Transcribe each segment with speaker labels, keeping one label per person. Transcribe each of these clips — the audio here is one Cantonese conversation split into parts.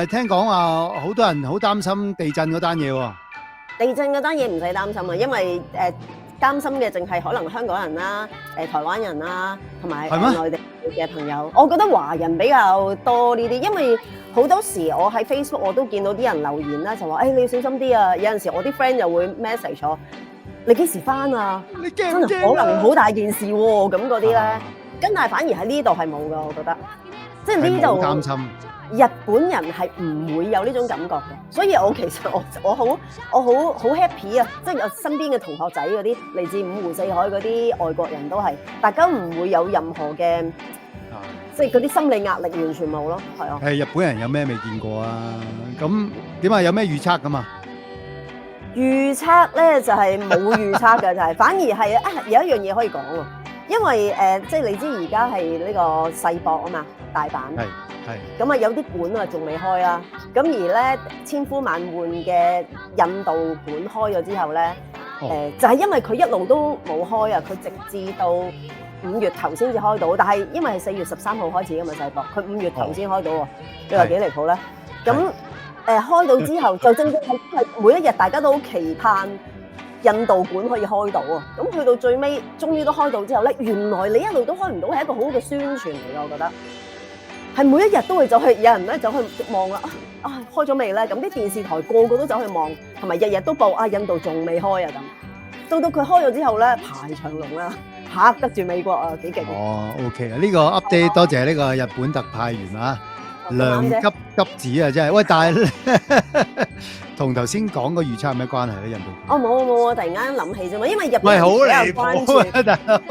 Speaker 1: 聽講話好多人好擔心地震嗰單嘢喎。
Speaker 2: 地震嗰單嘢唔使擔心啊，因為擔心嘅淨係可能香港人啦、台灣人啦，同埋內地嘅朋友。我覺得華人比較多呢啲，因為好多時我喺 Facebook 我都見到啲人留言啦，就話你要小心啲啊！有陣時我啲 friend 又會 message 我，你幾時翻啊？
Speaker 1: 你驚唔驚？
Speaker 2: 真係可能好大件事喎，咁嗰啲咧。咁但係反而喺呢度係冇㗎，我覺得，即係呢度
Speaker 1: 擔心。
Speaker 2: 日本人係唔會有呢種感覺嘅，所以我其實我好 happy 啊！即係我身邊嘅同學仔嗰啲嚟自五湖四海嗰啲外國人都係，大家唔會有任何嘅即係嗰啲心理壓力完全冇咯，係啊。
Speaker 1: 日本人有咩未見過啊？咁點啊？有咩預測咁啊？
Speaker 2: 預測咧就係冇預測嘅，就係反而係有一樣嘢可以講喎，因為即係你知而家係呢個世博啊嘛，大阪。係，咁啊有啲館啊仲未開啦，咁而咧千呼萬喚嘅印度館開咗之後咧，就係因為佢一路都冇開啊，佢直至到5月頭先至開到，但係因為係4月13號開始㗎嘛世博，佢5月頭先開到喎，你話幾離譜咧？咁開到之後就正正係每一日大家都好期盼印度館可以開到啊，咁去到最尾終於都開到之後咧，原來你一路都開唔到係一個好好嘅宣傳嚟㗎，我覺得。係每一日都會走去，有人咧走去望啦，開咗未咧？咁啲電視台個個都走去望，同埋日日都報印度仲未開啊咁。到佢開咗之後咧，排長龍啦，嚇得住美國啊，幾勁！OK
Speaker 1: 啊，呢個 update 多謝呢個日本特派員啊，梁急子啊，真係喂，但係同頭先講個預測有咩關係咧？印度？
Speaker 2: 冇，我突然間諗起啫嘛，因為日本
Speaker 1: 人
Speaker 2: 比較關注，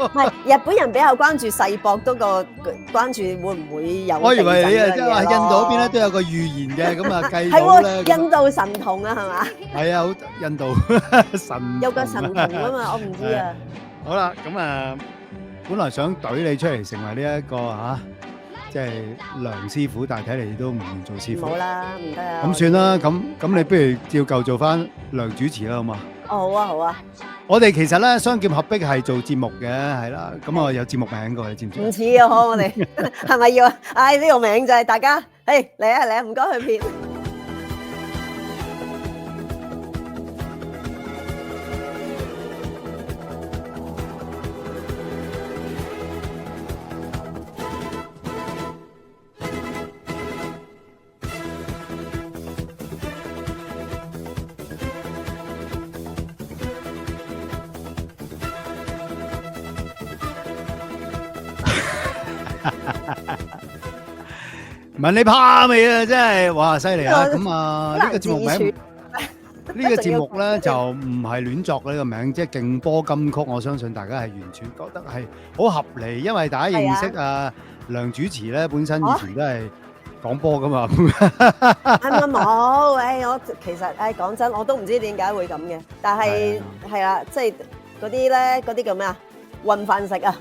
Speaker 2: 唔係日本人比較關注世博多過關注會唔會有地震嘅嘢咯。
Speaker 1: 我以為你即係話印度嗰邊咧都有個預言嘅，咁啊計到咧。
Speaker 2: 係喎，印度神童啊，係嘛？
Speaker 1: 係啊，好印度神
Speaker 2: 有個神童啊嘛，我唔知啊。
Speaker 1: 好啦，咁啊，本來想懟你出嚟成為呢一個即係梁師傅，但係睇嚟你都唔願做師傅。
Speaker 2: 冇啦，唔得啊！
Speaker 1: 咁算啦，咁你不如照舊做翻梁主持啦，好嘛？
Speaker 2: 好啊。
Speaker 1: 我哋其實咧雙劍合璧係做節目嘅，係啦。咁我有節目名㗎，你知唔知？
Speaker 2: 唔似啊，我哋係咪要啊？呢個名就係大家，嚟啊，唔該去片。
Speaker 1: 問你怕未啊？真係哇，犀利啊！咁啊，呢個節目名，呢個節目咧就唔係亂作嘅呢個名，即係勁波金曲。我相信大家係完全覺得係好合理，因為大家認識啊梁主持咧，本身以前都係講波噶嘛。
Speaker 2: 啱冇，我其實講真，我都唔知點解會咁嘅，但係係啊，即係嗰啲咧，嗰啲叫咩啊？混飯食啊！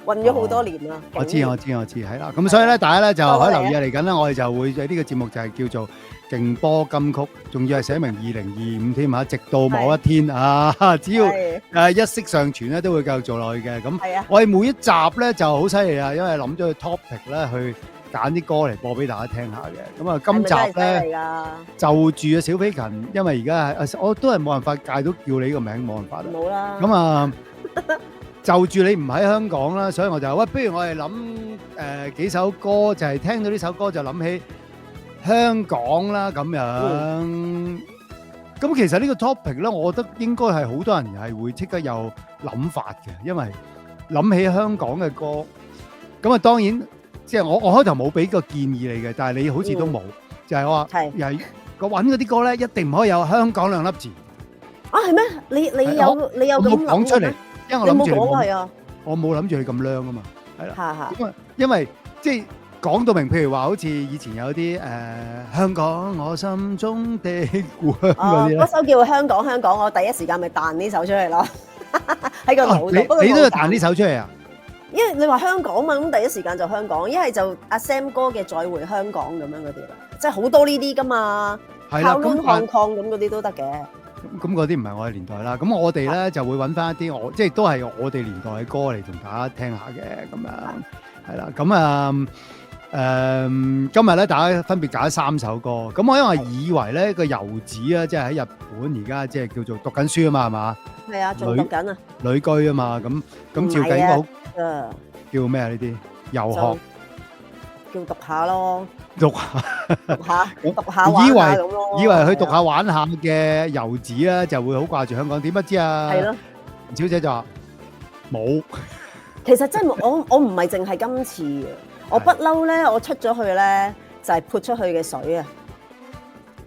Speaker 2: 混咗好多年啦，
Speaker 1: 我知，係啦。咁所以咧，大家咧就可以留意嚟緊咧，我哋就會呢個節目就係叫做勁波金曲，仲要係寫明2025添嚇，直到某一天啊，只要一息尚存咧，都會繼續做落去嘅。咁我哋每一集咧就好犀利啊，因為諗咗個 topic 咧去揀啲歌嚟播俾大家聽下嘅。咁啊，今集咧就住啊小飛禽，因為而家我都係冇辦法戒到叫你呢個名，冇辦法啦。
Speaker 2: 冇啦。
Speaker 1: 咁啊。就住你唔喺香港啦，所以我就不如我哋諗幾首歌，就係聽到呢首歌就諗起香港啦咁樣。咁其實呢個 topic 咧，我覺得應該係好多人係會即刻有諗法嘅，因為諗起香港嘅歌。咁啊，當然即係我開頭冇俾個建議你嘅，但係你好似都冇，就係我話又係個揾嗰啲歌咧，一定唔可以有香港2粒字。
Speaker 2: 啊，係咩？你有咁
Speaker 1: 講出嚟？因為我諗住我冇諗住佢咁靚啊嘛，係啦。咁啊，因為即係講到明，譬如話好似以前有啲香港我心中的故鄉嗰啲咧。
Speaker 2: 嗰首叫香港，我第一時間咪彈呢首出嚟咯，喺個腦度。
Speaker 1: 你都要彈呢首出嚟啊？
Speaker 2: 因為你話香港嘛，咁第一時間就香港，一係就阿 Sam 哥嘅再回香港咁樣嗰啲啦，即係好多呢啲噶嘛，靠亂抗抗咁嗰啲都得嘅。
Speaker 1: 咁嗰啲唔係我哋年代啦，咁我哋咧就會揾翻一啲即係都係我哋年代嘅歌嚟同大家聽下嘅，咁樣係啦。咁今日咧大家分別揀3首歌，咁我因為以為咧個遊子啊，即係喺日本而家即係叫做讀緊書啊嘛，係嘛？
Speaker 2: 係啊，仲讀緊啊，
Speaker 1: 旅居啊嘛，咁照計應該好
Speaker 2: 啊，
Speaker 1: 叫咩啊？呢啲遊學
Speaker 2: 叫讀下咯，
Speaker 1: 讀下
Speaker 2: 玩下咁咯。
Speaker 1: 以為去讀下玩下嘅遊子咧，就會好掛住香港，點不知啊？
Speaker 2: 係咯，
Speaker 1: 吳小姐就話冇。
Speaker 2: 其實真係我唔係淨係今次啊。我不嬲咧，我出咗去咧就係潑出去嘅水啊，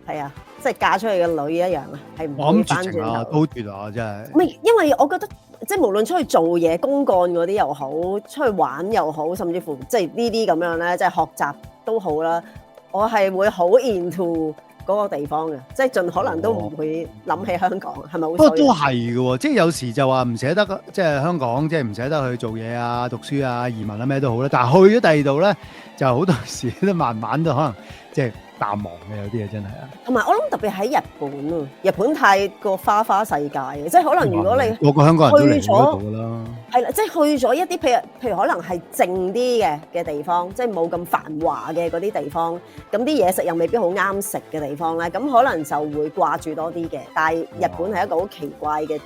Speaker 2: 係啊，即係嫁出去嘅女一樣啊，係唔會翻轉頭。
Speaker 1: 都絕啊，真係。
Speaker 2: 唔係，因為我覺得即係無論出去做嘢、公幹嗰啲又好，出去玩又好，甚至乎即係呢啲咁樣咧，即係學習都好啦。我係會好 into 嗰個地方嘅，即係盡可能都唔會諗起香港，係咪好？不過
Speaker 1: 都係嘅喎，即係有時就話唔捨得，即係香港，即係唔捨得去做嘢啊、讀書啊、移民啊咩都好啦。但係去咗第二度咧，就好多時都慢慢都可能即係淡忘嘅，有啲嘢真係啊。同
Speaker 2: 埋我諗特別喺日本啊，日本太過花花世界嘅，即係可能如果你
Speaker 1: 個香港人都嚟咗度啦，
Speaker 2: 係啦，即係去咗一啲譬如可能係靜啲嘅地方，即係冇咁繁華嘅嗰啲地方，咁啲嘢食又未必好啱食嘅地方咧，咁可能就會掛住多啲嘅。但係日本係一個好奇怪嘅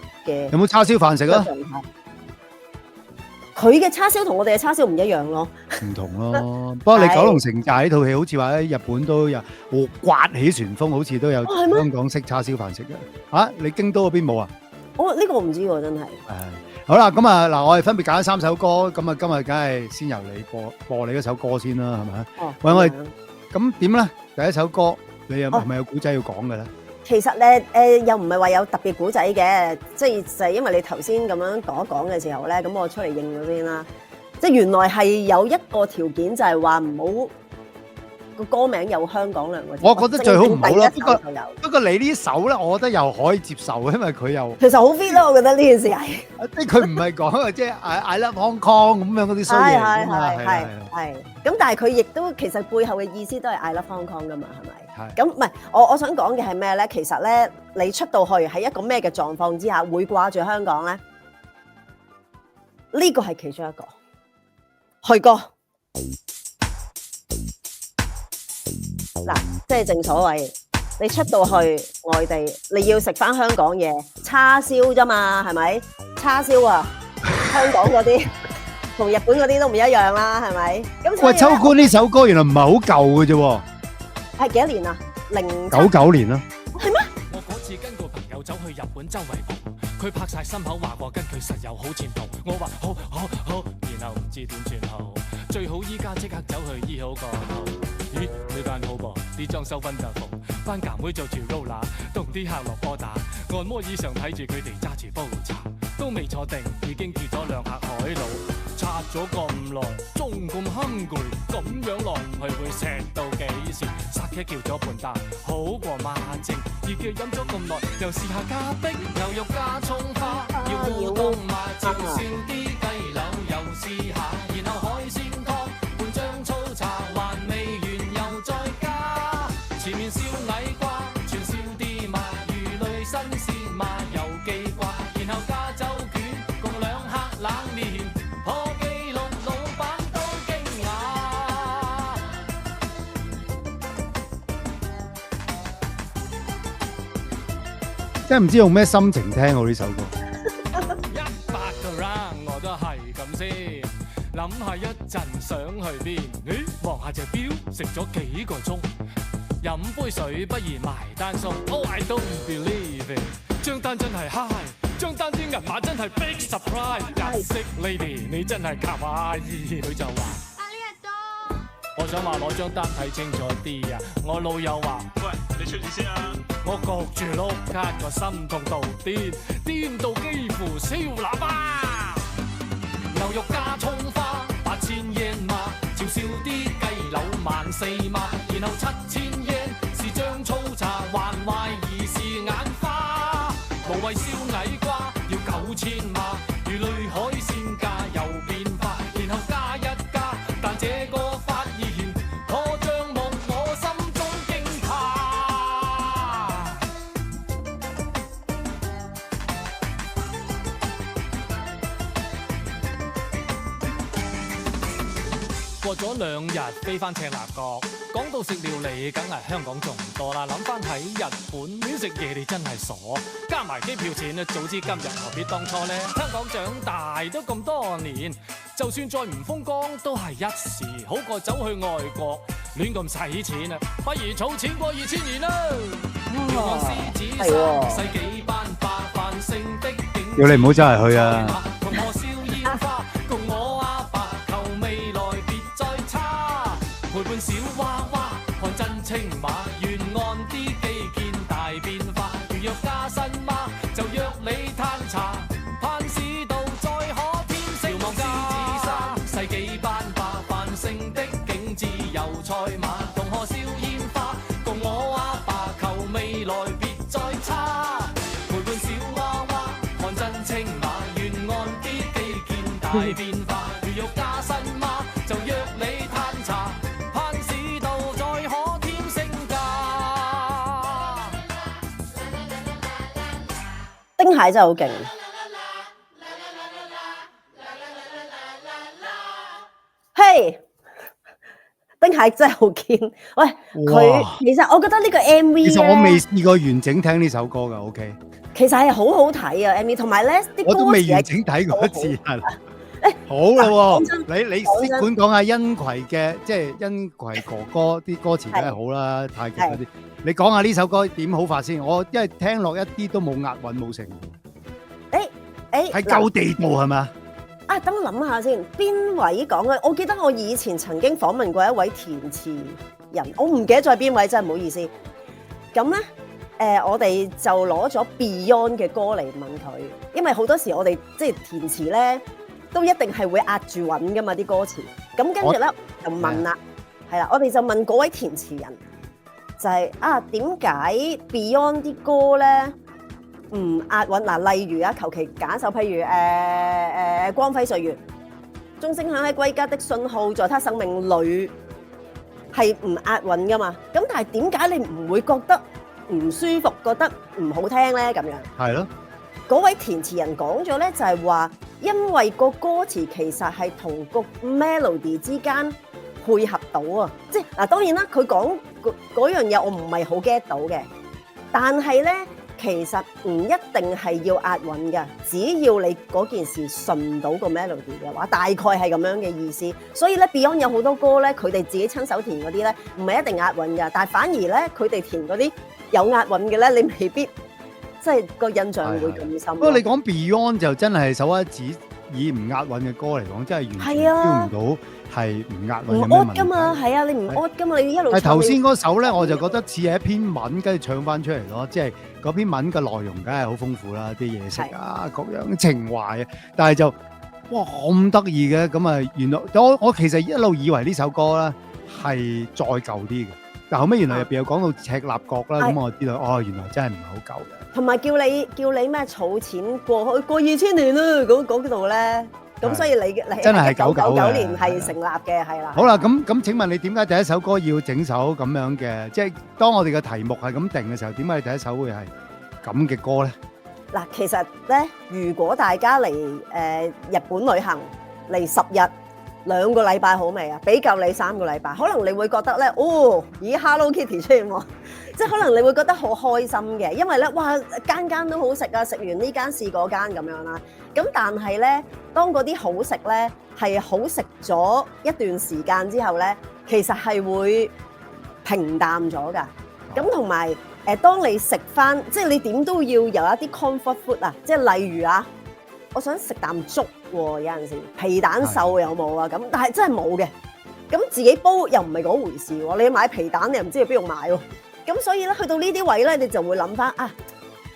Speaker 1: 有冇叉燒飯食啊？
Speaker 2: 佢嘅叉燒同我哋嘅叉燒唔一樣咯，
Speaker 1: 唔同咯。不過你九龍城寨呢套戲好似話喺日本都有，刮起旋風好似都有香港式叉燒飯食嘅。嚇，你京都嗰邊冇啊？
Speaker 2: 呢個我唔知喎，真係。
Speaker 1: 好啦，咁啊嗱，我哋分別揀咗3首歌，咁啊今日梗係先由你播你嗰首歌先啦，係咪？喂，我哋咁點咧？第一首歌你係咪有古仔要講嘅咧？
Speaker 2: 其實咧，又唔係話有特別古仔嘅，即係就係因為你頭先咁樣講一講嘅時候咧，咁我出嚟應咗先啦。即係原來係有一個條件，就係話唔好個歌名有香港兩個字。
Speaker 1: 我覺得最好唔好咯。不過你呢首咧，我覺得又可以接受，因為佢又
Speaker 2: 其實好 fit 咯，我覺得呢件事係。
Speaker 1: 即係佢唔係講即係 I love Hong Kong 咁樣嗰啲衰嘢㗎嘛。
Speaker 2: 係。咁但係佢亦都其實背後嘅意思都係 I love Hong Kong 㗎嘛，係咪？咁唔係，我想講嘅係咩咧？其實咧，你出到去喺一個咩嘅狀況之下會掛住香港咧？呢個係其中一個。去歌嗱，即係正所謂，你出到去外地，你要食翻香港嘢，叉燒啫嘛，係咪？叉燒啊，香港嗰啲同日本嗰啲都唔一樣啦，係咪？咁
Speaker 1: 喂，秋官呢首歌原來唔係好舊嘅啫喎。係
Speaker 2: 幾多年啊
Speaker 1: ？99年啦。
Speaker 2: 係咩？
Speaker 3: 我嗰次跟個朋友走去日本周圍蒲，佢拍晒心口話過跟佢實有好前途。我話好，然後唔知點轉好，最好依家即刻走去醫好個肚。咦？呢間好噃，啲裝修分就服，班夾妹做住 roller，同啲客落波打，按摩椅上睇住佢哋揸住煲茶，都未坐定已經叫咗2客海露。拆咗咁耐，仲咁 hungry，咁樣落去會食到幾時？殺茄叫咗半打，好過馬正。熱嘅飲咗咁耐，又試下加冰，牛肉加葱花，要烏冬麻椒燒啲雞柳，又試下，然後海鮮湯，半張粗茶，還未完又再加。前面燒矮瓜，全燒啲麻，魚類新鮮麻油記掛，然後加酒卷，共2客冷麵。
Speaker 1: 真係唔知用咩心情聽我呢首歌。
Speaker 3: 100個 round 我都係咁先，諗下一陣想去邊？咦，望下隻錶，食咗幾個鐘，飲杯水不如埋單送。Oh I don't believe it， 張單真係 high， 張單啲銀碼真係 big surprise。日式 lady 你真係卡哇伊，佢就話。我想話攞張單睇清楚啲啊！我老友話：喂，你出錢先啊！我焗住碌卡，個心痛到癲到幾乎燒喇叭。牛肉加葱花，8000yen嘛，照燒啲雞柳14000嘛，然後7000yen是張粗茶，還懷疑是眼花。無謂燒矮瓜要9000嘛，魚類海鮮價又變化，然後加一加，但這個。過咗2日飛翻赤鱲角，講到食料理，梗係香港仲多啦。諗翻喺日本亂食嘢，你真係傻。加埋機票錢，早知今日何必當初呢？香港長大都咁多年，就算再唔風光都係一時，好過走去外國亂咁使錢啊！不如儲錢過2000年啦！遙望獅子山，世紀班化繁盛的景致，
Speaker 1: 叫你唔好周圍去啊！
Speaker 3: 同我燒煙花，共我阿爸求未來別再差，陪伴小娃娃看真青馬，沿岸啲基建大變化，如若加薪嗎？就約你嘆茶，攀市道再可添色。遙望獅子山，世紀班化繁盛的景致，油賽馬，同學燒煙花，共我阿爸求未來別再差，陪伴小娃娃看真青馬，沿岸啲基建大變化，如若加薪嗎？就約你嘆茶，攀市道再可添升價。
Speaker 2: 丁蟹真係好勁。嘿，丁蟹真係好堅。喂，佢
Speaker 1: 哇
Speaker 2: 其實我覺得呢個 MV
Speaker 1: 其實我
Speaker 2: 咧
Speaker 1: 未試過完整聽呢首歌㗎，OK，
Speaker 2: 其實係好好睇啊 MV，同埋咧啲歌
Speaker 1: 我都未
Speaker 2: 詞係
Speaker 1: 完整睇過一次係。
Speaker 2: 誒
Speaker 1: 好啦
Speaker 2: 講真
Speaker 1: 喎，你識管講下殷葵嘅，即係殷葵哥哥啲歌詞梗係好啦，太極嗰啲。你講下呢首歌點好法先？我因為聽落一啲都冇押韻冇成，
Speaker 2: 誒
Speaker 1: 係夠地道係咪？
Speaker 2: 啊，等我諗下先，邊位講嘅？我記得我以前曾經訪問過一位填詞人，我唔記得咗係邊位，真係唔好意思。咁咧，我哋就攞咗 Beyond 嘅歌嚟問佢，因為好多時我哋即係填詞咧，都一定係會壓住韻噶嘛啲歌詞。咁跟住咧就問啦，係啦，我哋就問嗰位填詞人，就係點解 Beyond 啲歌咧唔押韻嗱？例如求其揀一首，譬如光輝歲月，鐘聲響喺歸家的信號，在他生命裏係唔押韻噶嘛？咁但係點解你唔會覺得唔舒服，覺得唔好聽咧？咁樣
Speaker 1: 係咯，
Speaker 2: 嗰位填詞人講咗咧，就係話因為個歌詞其實係同個 melody 之間配合到啊！即係嗱，當然啦，佢講嗰樣嘢我唔係好 get 到嘅，但係咧。其實唔一定係要押韻嘅，只要你嗰件事順到個 melody 嘅話，大概係咁樣嘅意思。所以咧 Beyond 有好多歌咧，佢哋自己親手填嗰啲咧，唔係一定押韻嘅，但係反而咧佢哋填嗰啲有押韻嘅咧，你未必即係個印象會咁深。
Speaker 1: 不過你講 Beyond 就真係首屈以唔押韻嘅歌嚟講，真係完全 feel 唔到係唔押韻嘅咩問題。
Speaker 2: 唔 odd 㗎嘛，係啊，你唔 odd 㗎嘛，你一路。
Speaker 1: 係頭先嗰首咧，我就覺得似係一篇文，跟住唱翻出嚟咯，即係嗰篇文嘅內容梗係好豐富啦，啲嘢食啊，各樣情懷啊，但係就哇咁得意嘅，咁啊原來我其實一路以為呢首歌咧係再舊啲嘅，但後尾原來入邊有講到赤鱲角啦，咁我知道哦，原來真係唔係好舊嘅。同埋
Speaker 2: 叫你咩儲錢過2000年啦，嗰度咧。咁所以你
Speaker 1: 真係
Speaker 2: 1999年係成立嘅，係啦。
Speaker 1: 好啦，咁請問你點解第一首歌要整首咁樣嘅？即係當我哋嘅題目係咁定嘅時候，點解你第一首會係咁嘅歌咧？
Speaker 2: 嗱，其實咧，如果大家嚟日本旅行嚟10日2個禮拜好未啊？俾夠你3個禮拜，可能你會覺得咧，咦 Hello Kitty 出現喎，即係可能你會覺得好開心嘅，因為咧，哇間間都好食啊，食完呢間試嗰間咁樣啦。咁但係咧，當嗰啲好食咧係好食咗一段時間之後咧，其實係會平淡咗㗎。咁同埋當你食翻，即係你點都要有一啲 comfort food 啊，即係例如啊，我想食啖粥喎，有陣時皮蛋瘦有冇啊？咁但係真係冇嘅。咁自己煲又唔係嗰回事喎，你買皮蛋你又唔知去邊度買喎。咁所以咧，去到呢啲位咧，你就會諗翻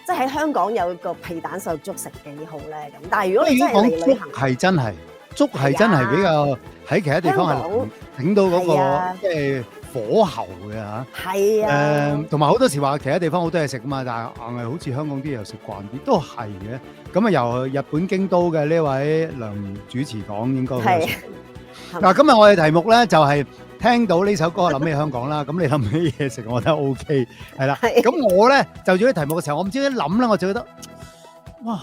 Speaker 2: 即係喺香港有個皮蛋瘦粥食幾好咧咁，但係如果你真係嚟旅行，
Speaker 1: 係真係粥係真係比較喺其他地方係整到嗰個即係火候嘅嚇。係啊，同埋好多時話其他地方好多嘢食噶嘛，但係硬係好似香港啲又食慣啲，都係嘅。咁啊，由日本京都嘅呢位梁主持講應該好有熟。嗱，今日我哋題目咧就係。聽到呢首歌諗起香港啦，咁你諗起嘢食，我覺得 OK 係啦。咁我咧就做啲題目嘅時候，我唔知一諗咧，我就覺得哇，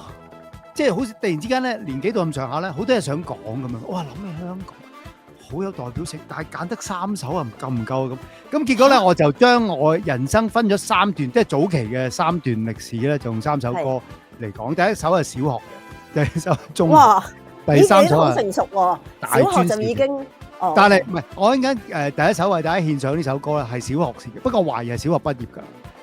Speaker 1: 即係好似突然之間咧年紀到咁上下咧，好多嘢想講咁樣。哇，諗起香港好有代表性，但係揀得3首啊，夠唔夠咁？咁結果咧，我就將我人生分咗3段，即係早期嘅3段歷史咧，就用3首歌嚟講。第一首係小學嘅，第二首中學，第3首
Speaker 2: 好成熟喎，小學就已經。
Speaker 1: 但係唔係，我陣間第一首為大家獻上呢首歌咧，係小學時嘅，不過懷疑係小學畢業㗎。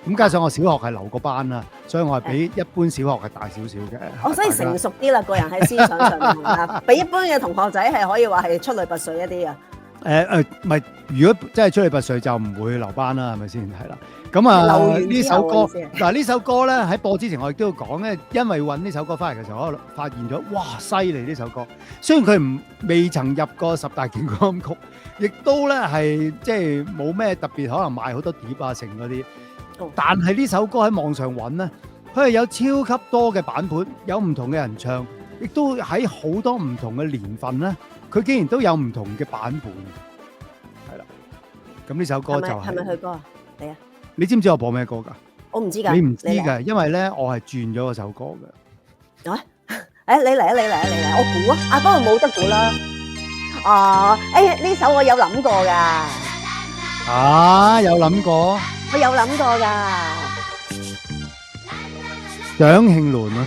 Speaker 1: 咁加上我小學係留過班啦，所以我係比一般小學係大少少嘅。
Speaker 2: 所以成熟啲啦，個人喺思想上面啊，比一般嘅同學仔係可以話係出類拔萃一啲啊。
Speaker 1: 唔係，如果真係出類拔萃就唔會留班啦，係咪先？係啦。咁啊，呢首歌嗱，呢首歌咧喺播之前我亦都要講咧，因為揾呢首歌翻嚟嘅時候，我發現咗，哇，犀利呢首歌！雖然佢未曾入過10大勁歌金曲，亦都咧係即係冇咩特別，可能賣好多碟啊成嗰啲。但係呢首歌喺網上揾咧，佢係有超級多嘅版本，有唔同嘅人唱，亦都喺好多唔同嘅年份咧，佢竟然都有唔同嘅版本。係啦，咁呢首歌就係
Speaker 2: 咪佢歌啊？你啊？
Speaker 1: 你知唔知我播咩歌㗎？
Speaker 2: 我唔知㗎。
Speaker 1: 你唔知㗎，因為咧我係轉咗嗰首歌嘅。
Speaker 2: 啊？誒，你嚟啊！你嚟啊！你嚟！我估啊！啊，不過冇得估啦。哦，呢首我有諗過㗎。
Speaker 1: 啊，有諗過？
Speaker 2: 我有諗過㗎。
Speaker 1: 蔣慶倫啊！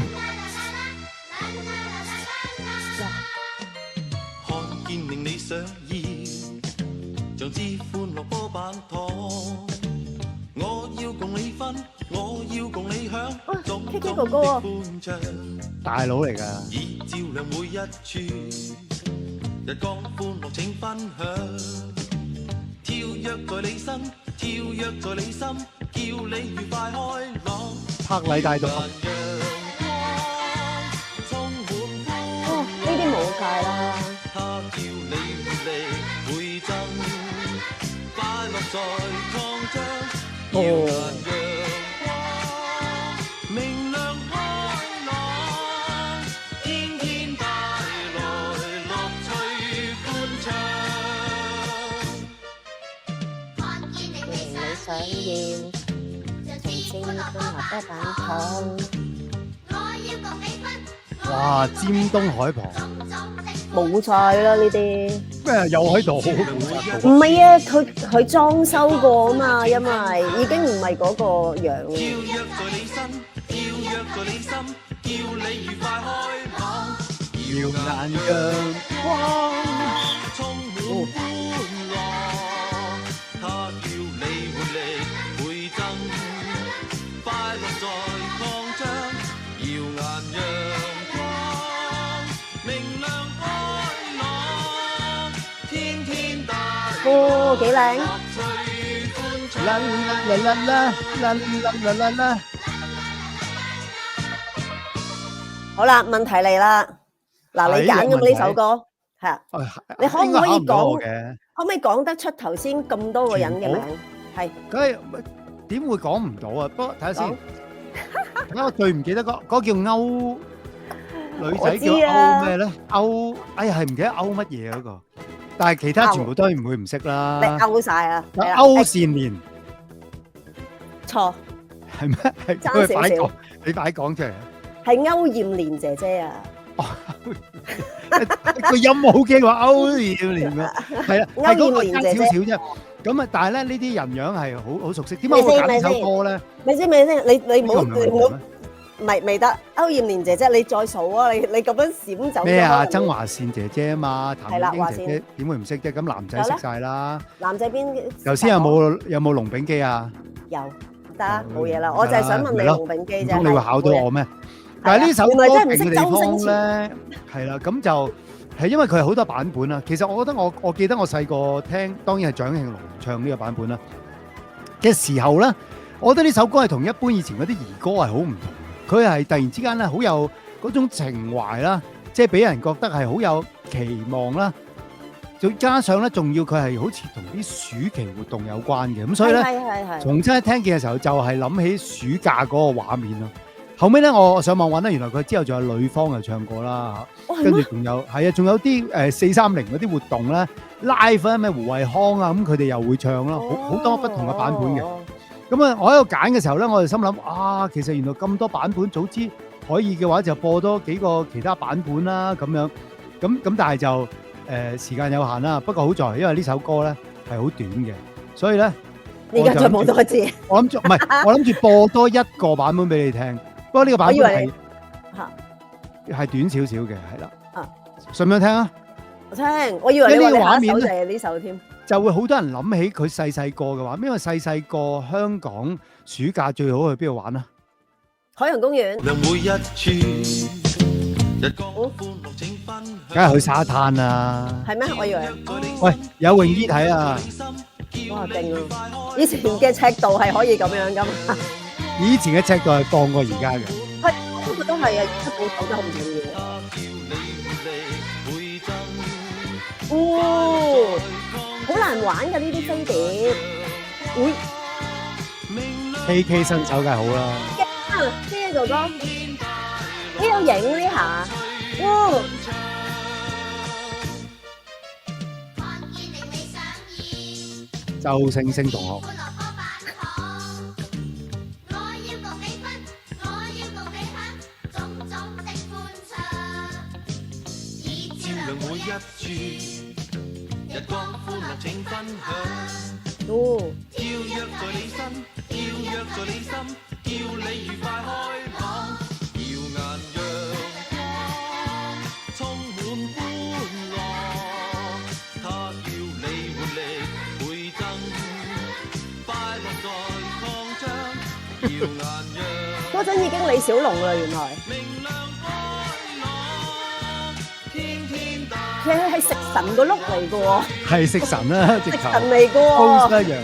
Speaker 4: 看見令你想要，像支歡樂波板糖。我要共你分，我要共你享。種種的歡暢，
Speaker 1: 大佬嚟㗎。
Speaker 4: 已照亮每一處，日光歡樂請分享。跳躍在你身，跳躍在你心，叫你愉快開朗。
Speaker 1: 柏禮大道。
Speaker 2: 哦，呢啲冇晒啦。
Speaker 4: 他叫你活力倍增，快樂在擴張。耀眼陽光，明亮開朗，天天帶來樂趣歡暢。
Speaker 2: 你想要從尖東下波板糖，
Speaker 1: 哇！尖東海旁
Speaker 2: 冇晒啦呢啲。
Speaker 1: 咩又喺度？
Speaker 2: 唔係啊，佢裝修過啊嘛，因為已經唔係嗰個樣。
Speaker 4: 跳躍在你身，跳躍在你心，叫你愉快開朗。
Speaker 1: 耀眼陽光，
Speaker 4: 充滿歡樂，他叫你活力倍增，快樂在擴張。耀眼陽光，明亮開朗，天天帶
Speaker 2: 哦，幾靚！
Speaker 4: 樂趣歡暢。
Speaker 1: 啦啦啦啦啦啦啦啦！
Speaker 2: 好啦，問題嚟啦。嗱，你揀咁呢首歌係啊？你可唔可以講？可唔可以講得出頭先咁多個人嘅名？係。
Speaker 1: 梗係點會講唔到啊？不過睇下先。睇下我最唔記得嗰個叫歐女仔叫歐咩咧？歐哎呀係唔記得歐乜嘢嗰個，但係其他全部都唔會唔識啦。
Speaker 2: 你歐曬啊！
Speaker 1: 歐善蓮
Speaker 2: 錯
Speaker 1: 係咩？係
Speaker 2: 爭少少。
Speaker 1: 你快講出嚟啊！
Speaker 2: 係歐艷蓮姐姐啊！
Speaker 1: 個音好驚話歐艷蓮啊，係啊，係嗰個爭少少啫。咁啊，但係咧呢啲人樣係好熟悉。點解我會揀呢首歌咧？
Speaker 2: 咪先，你唔好唔係未得。歐艷蓮姐姐，你再數啊！你咁樣閃走
Speaker 1: 咩啊？曾華倩姐姐啊嘛，譚玉英姐姐
Speaker 2: 華
Speaker 1: 點會唔識啫？咁男仔識曬啦。
Speaker 2: 男仔邊？
Speaker 1: 頭先有冇龍炳基啊？
Speaker 2: 有得冇嘢啦，我就係想問你龍炳基啫。
Speaker 1: 咁你會考到我咩？但係呢首歌勁嘅地方咧，係啦，咁就係因為佢係好多版本啦。其實我覺得我記得我細個聽，當然係蔣慶倫唱呢個版本啦嘅時候咧，我覺得呢首歌係同一般以前嗰啲兒歌係好唔同。佢係突然之間咧好有嗰種情懷啦，即係俾人覺得係好有期望啦。再加上咧，仲要佢係好似同啲暑期活動有關嘅，咁所以咧，重新聽見嘅時候就係諗起暑假嗰個畫面咯。後尾咧，我上網揾咧，原來佢之後仲有呂方又唱過啦嚇，跟住仲有係啊，仲有啲430嗰啲活動咧 live 啊，咩胡慧康啊，咁佢哋又會唱啦，好多不同嘅版本嘅。咁啊，我喺度揀嘅時候咧，我就心諗啊，其實原來咁多版本，早知可以嘅話就播多幾個其他版本啦咁樣。咁但係就時間有限啦。不過好在因為呢首歌咧係好短嘅，所以咧
Speaker 2: 而家再冇多次。
Speaker 1: 我諗住唔係，我諗住播多一個版本俾你聽。不過呢個版本係短少少嘅，係啦。想唔想聽啊？
Speaker 2: 我聽，我以為你話你下一首就係呢首添。
Speaker 1: 就會好多人諗起佢細個嘅話，因為細個香港暑假最好去邊度玩啊？
Speaker 2: 海洋公園。
Speaker 1: 梗係去沙灘啦。
Speaker 2: 係咩？我以為。
Speaker 1: 喂，有泳衣睇啊！
Speaker 2: 哇，勁啊！以前嘅尺度係可以咁樣噶嘛？
Speaker 1: 以前嘅尺度係放過而家嘅。
Speaker 2: 係，不過都係啊，而家保守得好緊要。哦，好難玩㗎呢啲飛碟。會
Speaker 1: KK 新手梗係好啦。
Speaker 2: 呢個哥哥，呢有影呢下，哇！
Speaker 1: 周星星同學。
Speaker 2: 哦。嗰陣已經李小龍啦，原來。其實係食神個碌嚟嘅喎。
Speaker 1: 係食神啦，直頭。
Speaker 2: 食神嚟嘅喎。
Speaker 1: pose 一樣。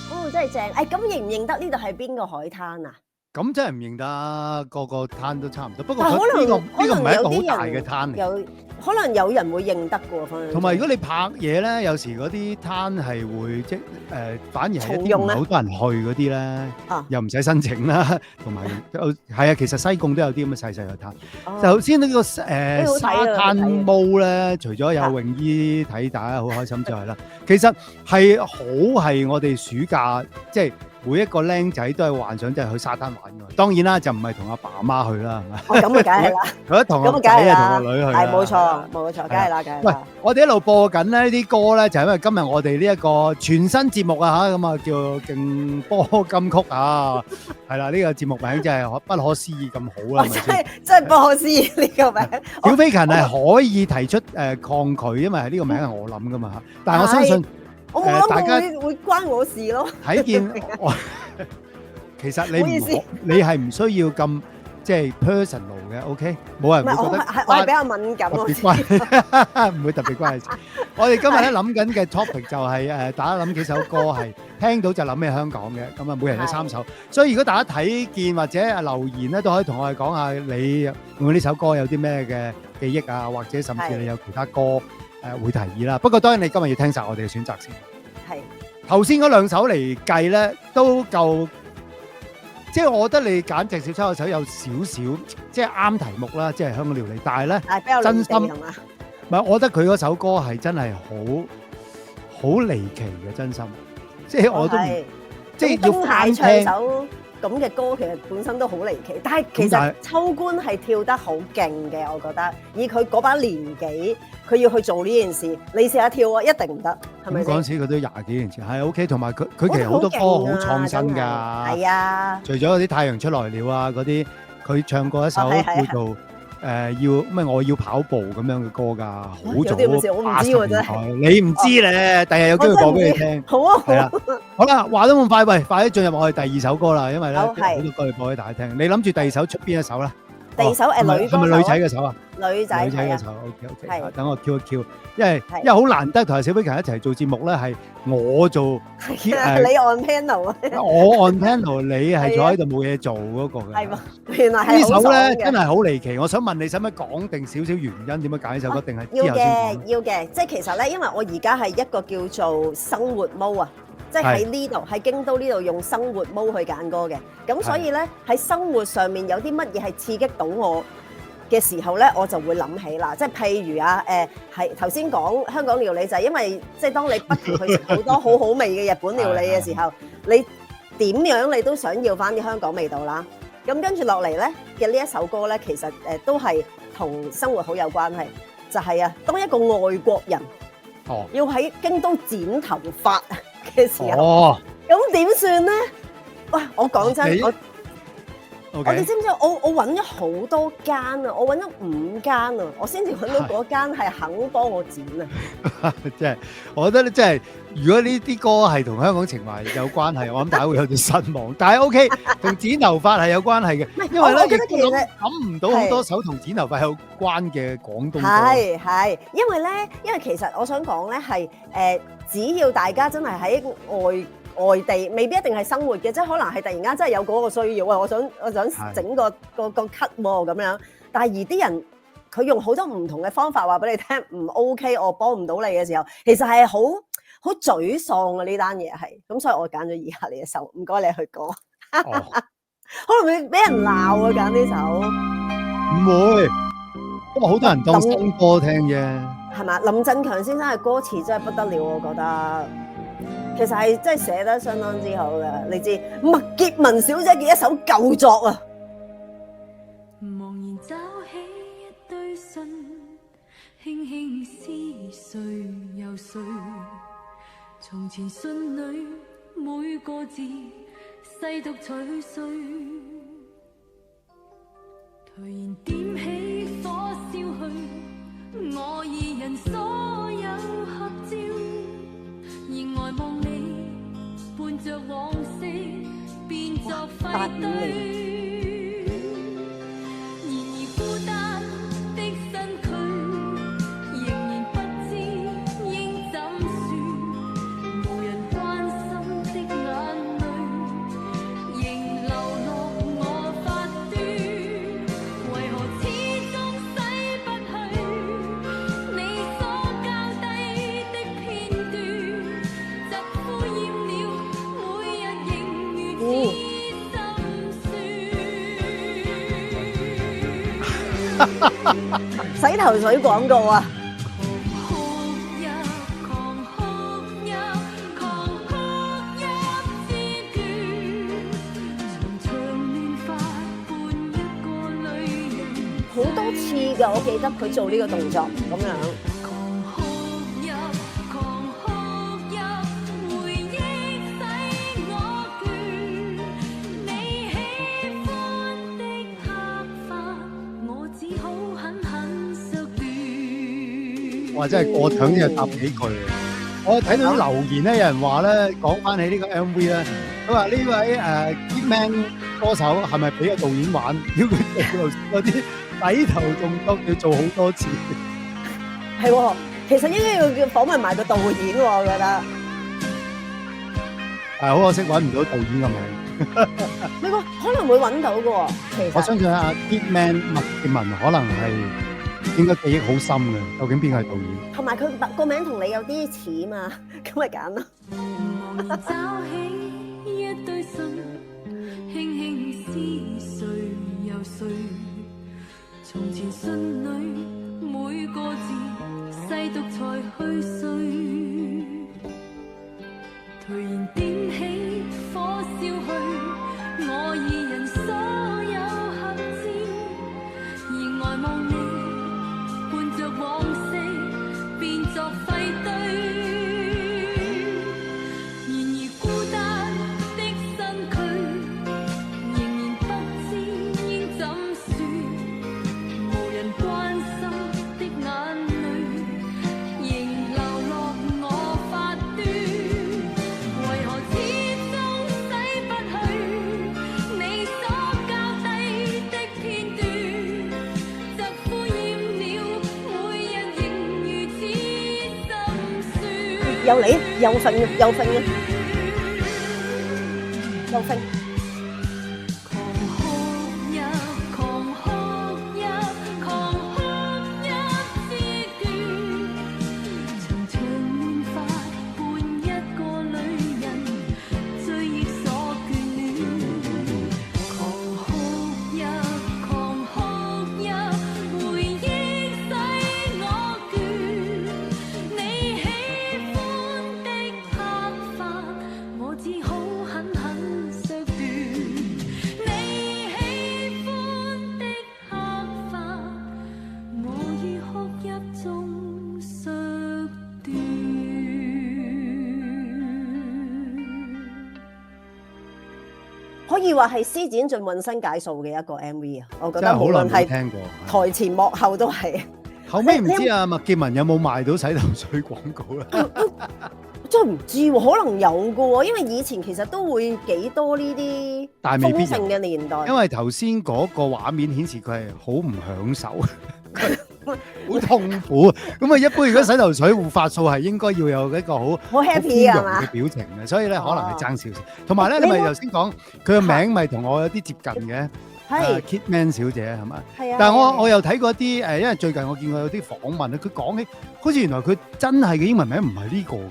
Speaker 2: 哦，真係正！誒，咁認唔認得呢度係邊個海灘啊？
Speaker 1: 咁真係唔認得，個個灘都差唔多。不過
Speaker 2: 可能
Speaker 1: 呢個唔係一個好大嘅灘嚟。
Speaker 2: 可能有人會認得嘅喎，反正。
Speaker 1: 同埋如果你拍嘢咧，有時嗰啲灘係會即反而係一啲唔係好多人去嗰啲咧，又唔使申請啦。同埋係啊，其實西貢都有啲咁嘅細細嘅灘。首先呢個沙灘毛咧，除咗有泳衣睇大家好開心之外啦，其實係好係我哋暑假即係。每一個僆仔都係幻想，即係去沙灘玩㗎。當然啦，就唔係同阿爸阿媽去啦，係咪？
Speaker 2: 哦，咁啊，梗係啦。
Speaker 1: 佢一同個仔啊，同個女去。
Speaker 2: 係冇錯，冇錯，梗係啦，梗係啦。
Speaker 1: 喂，我哋一路播緊呢啲歌咧，就係因為今日我哋呢一個全新節目啊嚇，咁啊叫勁波金曲啊，係啦，呢個節目名真係不可思議咁好啦，係咪先？
Speaker 2: 真係不可思議呢個名。
Speaker 1: 小飛琴係可以提出抗拒，因為係呢個名係我諗㗎嘛嚇，但係我相信。
Speaker 2: 我冇諗過會關我事咯。
Speaker 1: 睇見我，其實你係唔需要咁即係 personal 嘅 ，OK？冇人會覺得
Speaker 2: 我係比較敏感咯，
Speaker 1: 唔會特別關事。我哋今日咧諗緊嘅 topic 就係大家諗幾首歌係聽到就諗起香港嘅，咁啊每人有3首。所以如果大家睇見或者留言咧，都可以同我哋講下你用呢首歌有啲咩嘅記憶啊，或者甚至你有其他歌。會提議啦，不過當然你今日要聽晒我哋嘅選擇先。
Speaker 2: 係
Speaker 1: 頭先嗰2首嚟計咧，都夠，即係我覺得你揀鄭少秋嗰首有少少即係啱題目啦，即係香港料理，但係咧真心唔係，我覺得佢嗰首歌係真係好離奇嘅，真心，即係我都即係要翻聽。
Speaker 2: 咁嘅歌其實本身都好離奇，但係其實秋官係跳得好勁嘅，我覺得以佢嗰把年紀，佢要去做呢件事，你試下跳啊，一定唔得，係咪先？
Speaker 1: 嗰陣時佢都20幾年前，係 OK， 同埋佢其實好多歌好創新㗎，
Speaker 2: 係啊，
Speaker 1: 除咗嗰啲太陽出來了啊嗰啲，佢唱過一首叫做要咩我要跑步咁樣嘅歌㗎，好早80年代，你唔知咧，第日有機會播俾你聽。
Speaker 2: 好啊，
Speaker 1: 係啦，好啦，話都咁快，喂，快啲進入我哋第2首歌啦，因為咧好多歌要播俾大家聽。你諗住第2首出邊一首咧？
Speaker 2: 第2首女歌手，
Speaker 1: 係咪女仔嘅首啊？
Speaker 2: 女仔
Speaker 1: 嘅首 ，OK， 等我 Q 一 Q， 因為好難得同阿小飛強一齊做節目咧，係我做，
Speaker 2: 你 on panel 啊，
Speaker 1: 我 on panel， 你係坐喺度冇嘢做嗰個嘅。
Speaker 2: 係嘛？原來係
Speaker 1: 呢首咧真係好離奇，我想問你使唔使講定少少原因點樣揀呢首歌，定係之後先講？
Speaker 2: 要嘅，即係其實咧，因為我而家係一個叫做生活 mode 啊。即係喺呢度，喺京都呢度用生活 mode 去揀歌嘅，咁所以咧喺生活上面有啲乜嘢係刺激到我嘅時候咧，我就會諗起啦。即係譬如啊，係頭先講香港料理就係因為即係當你不斷去食好多好好味嘅日本料理嘅時候，你點樣你都想要翻啲香港味道啦。咁跟住落嚟咧嘅呢一首歌咧，其實都係同生活好有關係，就係啊，當一個外國人要喺京都剪頭髮嘅時候，咁點算咧？喂，我講真，我哋知唔知？我揾咗好多間啊，我揾咗5間啊，我先至揾到嗰間係肯幫我剪啊！
Speaker 1: 即係，我覺得咧，即係如果呢啲歌係同香港情懷有關係，我諗大家會有啲失望。但係 OK，同剪頭髮係有關係嘅，因為咧
Speaker 2: 我覺得其實
Speaker 1: 諗唔到好多首同剪頭髮有關嘅廣東歌。
Speaker 2: 係，因為其實我想講咧係只要大家真係喺外地未必一定係生活嘅，即係可能係突然間真係有嗰個需要啊！我想整個 cut 喎咁樣，但係而啲人佢用好多唔同嘅方法話俾你聽唔 OK， 我幫唔到你嘅時候，其實係好沮喪啊！呢單嘢係咁，所以我揀咗以下呢一首，唔該你去講，可能會俾人鬧啊！揀呢首
Speaker 1: 唔會，不過好多人當新歌聽啫，
Speaker 2: 係嘛？林振強先生嘅歌詞真係不得了，我覺得。其實係真係寫得相當之好嘅，你知麥潔文小姐嘅一首舊作啊！
Speaker 5: 茫然找起一堆信，輕輕撕碎又碎。從前信裏每個字細讀取碎，突然點起火燒去我二人所有合照。而呆望你，伴着往昔變作廢堆。然而孤單的身軀，仍然不知應怎說。無人關心的眼淚，仍流落我髮端。為何始終洗不去你所交低的片段？
Speaker 2: 洗頭水廣告啊！好多次㗎，我記得佢做呢個動作咁樣。
Speaker 1: 哇！真係過場啲人答幾句啊！我睇到啲留言咧，有人話咧，講翻起呢個 MV 咧，佢話呢位Hitman 歌手係咪俾個導演玩？要佢做嗰啲洗頭動作要做好多次。
Speaker 2: 係喎，其實應該要訪問埋個導演喎，我覺得。
Speaker 1: 係好可惜揾唔到導演嘅名。
Speaker 2: 唔係喎，可能會揾到嘅喎。其實
Speaker 1: 我相信阿 Hitman 麥潔文可能係。應該記憶好深嘅，究竟邊個係導演？
Speaker 2: 同埋佢個名同你有啲似嘛，咁咪揀咯。
Speaker 5: 找起一堆信，輕輕撕碎又碎。從前信裏每個字細讀才去碎。突然點起火燒去我二人所有合照，而呆望你。伴着往昔變作廢堆，然而孤單的身軀，仍然不知應怎說。無人關心的眼淚，仍流落我髮端。為何始終洗不去你所交低的片段？疾呼厭了。
Speaker 2: 又嚟，又瞓嘅，又瞓嘅，又瞓。
Speaker 5: 只好狠狠削
Speaker 2: 以話係施展盡渾身解數嘅一個 MV 啊！我覺
Speaker 1: 真係好
Speaker 2: 得無論係
Speaker 1: 耐冇聽過。
Speaker 2: 台前幕後都係。
Speaker 1: 後尾唔知啊，麥潔文有冇賣到洗頭水廣告咧？
Speaker 2: 真係唔知喎，可能有嘅喎，因為以前其實都會幾多呢啲
Speaker 1: 但係未必有
Speaker 2: 豐盛嘅年代。
Speaker 1: 因為頭先嗰個畫面顯示佢係好唔享受，好痛苦。咁啊，一般如果洗頭水護髮素係應該要有一個好
Speaker 2: 好 happy
Speaker 1: 好寬容
Speaker 2: 係嘛
Speaker 1: 嘅表情嘅，所以咧可能係爭少少。同埋咧，
Speaker 2: 你
Speaker 1: 你咪頭先講佢個名咪同我有啲接近嘅，
Speaker 2: 係
Speaker 1: Kitman 小姐係嘛？
Speaker 2: 係啊。
Speaker 1: 但係
Speaker 2: 係啊
Speaker 1: 我又睇過一啲因為最近我見過有啲訪問咧，佢講起好似原來佢真係嘅英文名唔係呢個嘅，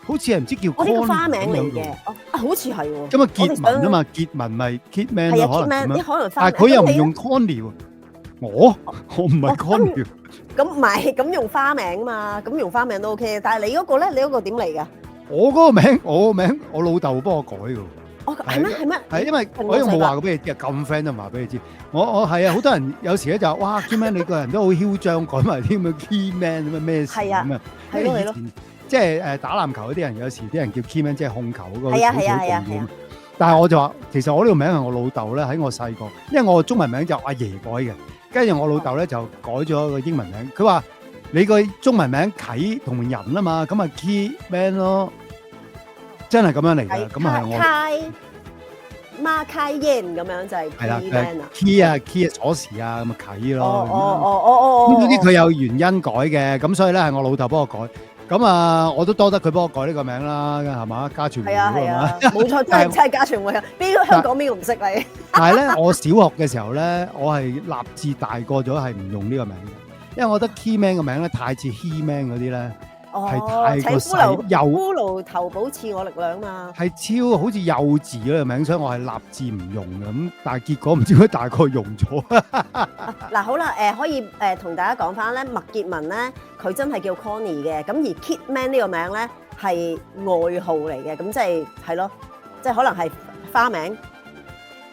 Speaker 1: 好似係唔知叫
Speaker 2: 我呢個
Speaker 1: Connie
Speaker 2: 花名嚟
Speaker 1: 咁樣
Speaker 2: 嘅，哦啊，好似係喎。
Speaker 1: 咁啊，傑文啊嘛，傑文咪 Kitman
Speaker 2: 係啊
Speaker 1: 咯，可能
Speaker 2: ，Kitman，
Speaker 1: 咁樣。
Speaker 2: 你可能花
Speaker 1: 但係
Speaker 2: 名。咁你
Speaker 1: 佢又唔用 Connie 喎，我唔係 Connie，
Speaker 2: 咁唔係咁用花名嘛，咁用花名都 OK。但係你嗰個咧，你嗰個點嚟㗎？
Speaker 1: 我嗰個名，我老豆幫我改嘅喎。
Speaker 2: 哦，係咩？係咩？
Speaker 1: 係因為我又冇話過俾你知，咁 friend 都唔話俾你知。我係啊，好多人有時咧就話哇 Kitman 你個人都好囂張，改埋啲咁嘅 Keyman 咁啊咩事
Speaker 2: 係啊
Speaker 1: 咁啊？
Speaker 2: 係咯係咯。
Speaker 1: 即係打籃球嗰啲人，有時啲人叫 Keyman，即係控球嗰個
Speaker 2: 係啊
Speaker 1: 好少
Speaker 2: 係啊係啊
Speaker 1: 重點。但係我就話，其實我呢個名係我老豆咧喺我細個，因為我中文名就阿爺改嘅，跟住我老豆咧就改咗個英文名。佢話你個中文名啟同人啊嘛，咁啊 Keyman 咯，真係咁樣嚟㗎。咁啊係我。
Speaker 2: 孖開煙咁樣就係
Speaker 1: 係啦
Speaker 2: Keyman 啊。
Speaker 1: ，key 啊 key 啊鎖匙啊，咁啊啟咯。
Speaker 2: 哦。
Speaker 1: 咁總之佢有原因改嘅，咁所以咧係我老豆幫我改。咁啊，我都多得佢幫我改呢個名啦，係嘛？家傳戶
Speaker 2: 係啊
Speaker 1: 曉係嘛？
Speaker 2: 冇錯，真係家傳戶曉。邊個香港邊個唔識你？
Speaker 1: 但係咧，我小學嘅時候咧，我係立志大個咗係唔用呢個名嘅，因為我覺得 Keyman 個名咧太似 He-Man 嗰啲咧，係太過細幼，
Speaker 2: 骷髏頭保賜我力量嘛。
Speaker 1: 係超好似幼稚嗰個名，所以我係立志唔用嘅。咁但係結果唔知點解大個用咗。
Speaker 2: 嗱好啦，可以同大家講翻咧，麥潔文咧佢真係叫 Connie 嘅，咁而 Kitman 呢個名咧係外號嚟嘅，咁即係咯，即係可能係花名，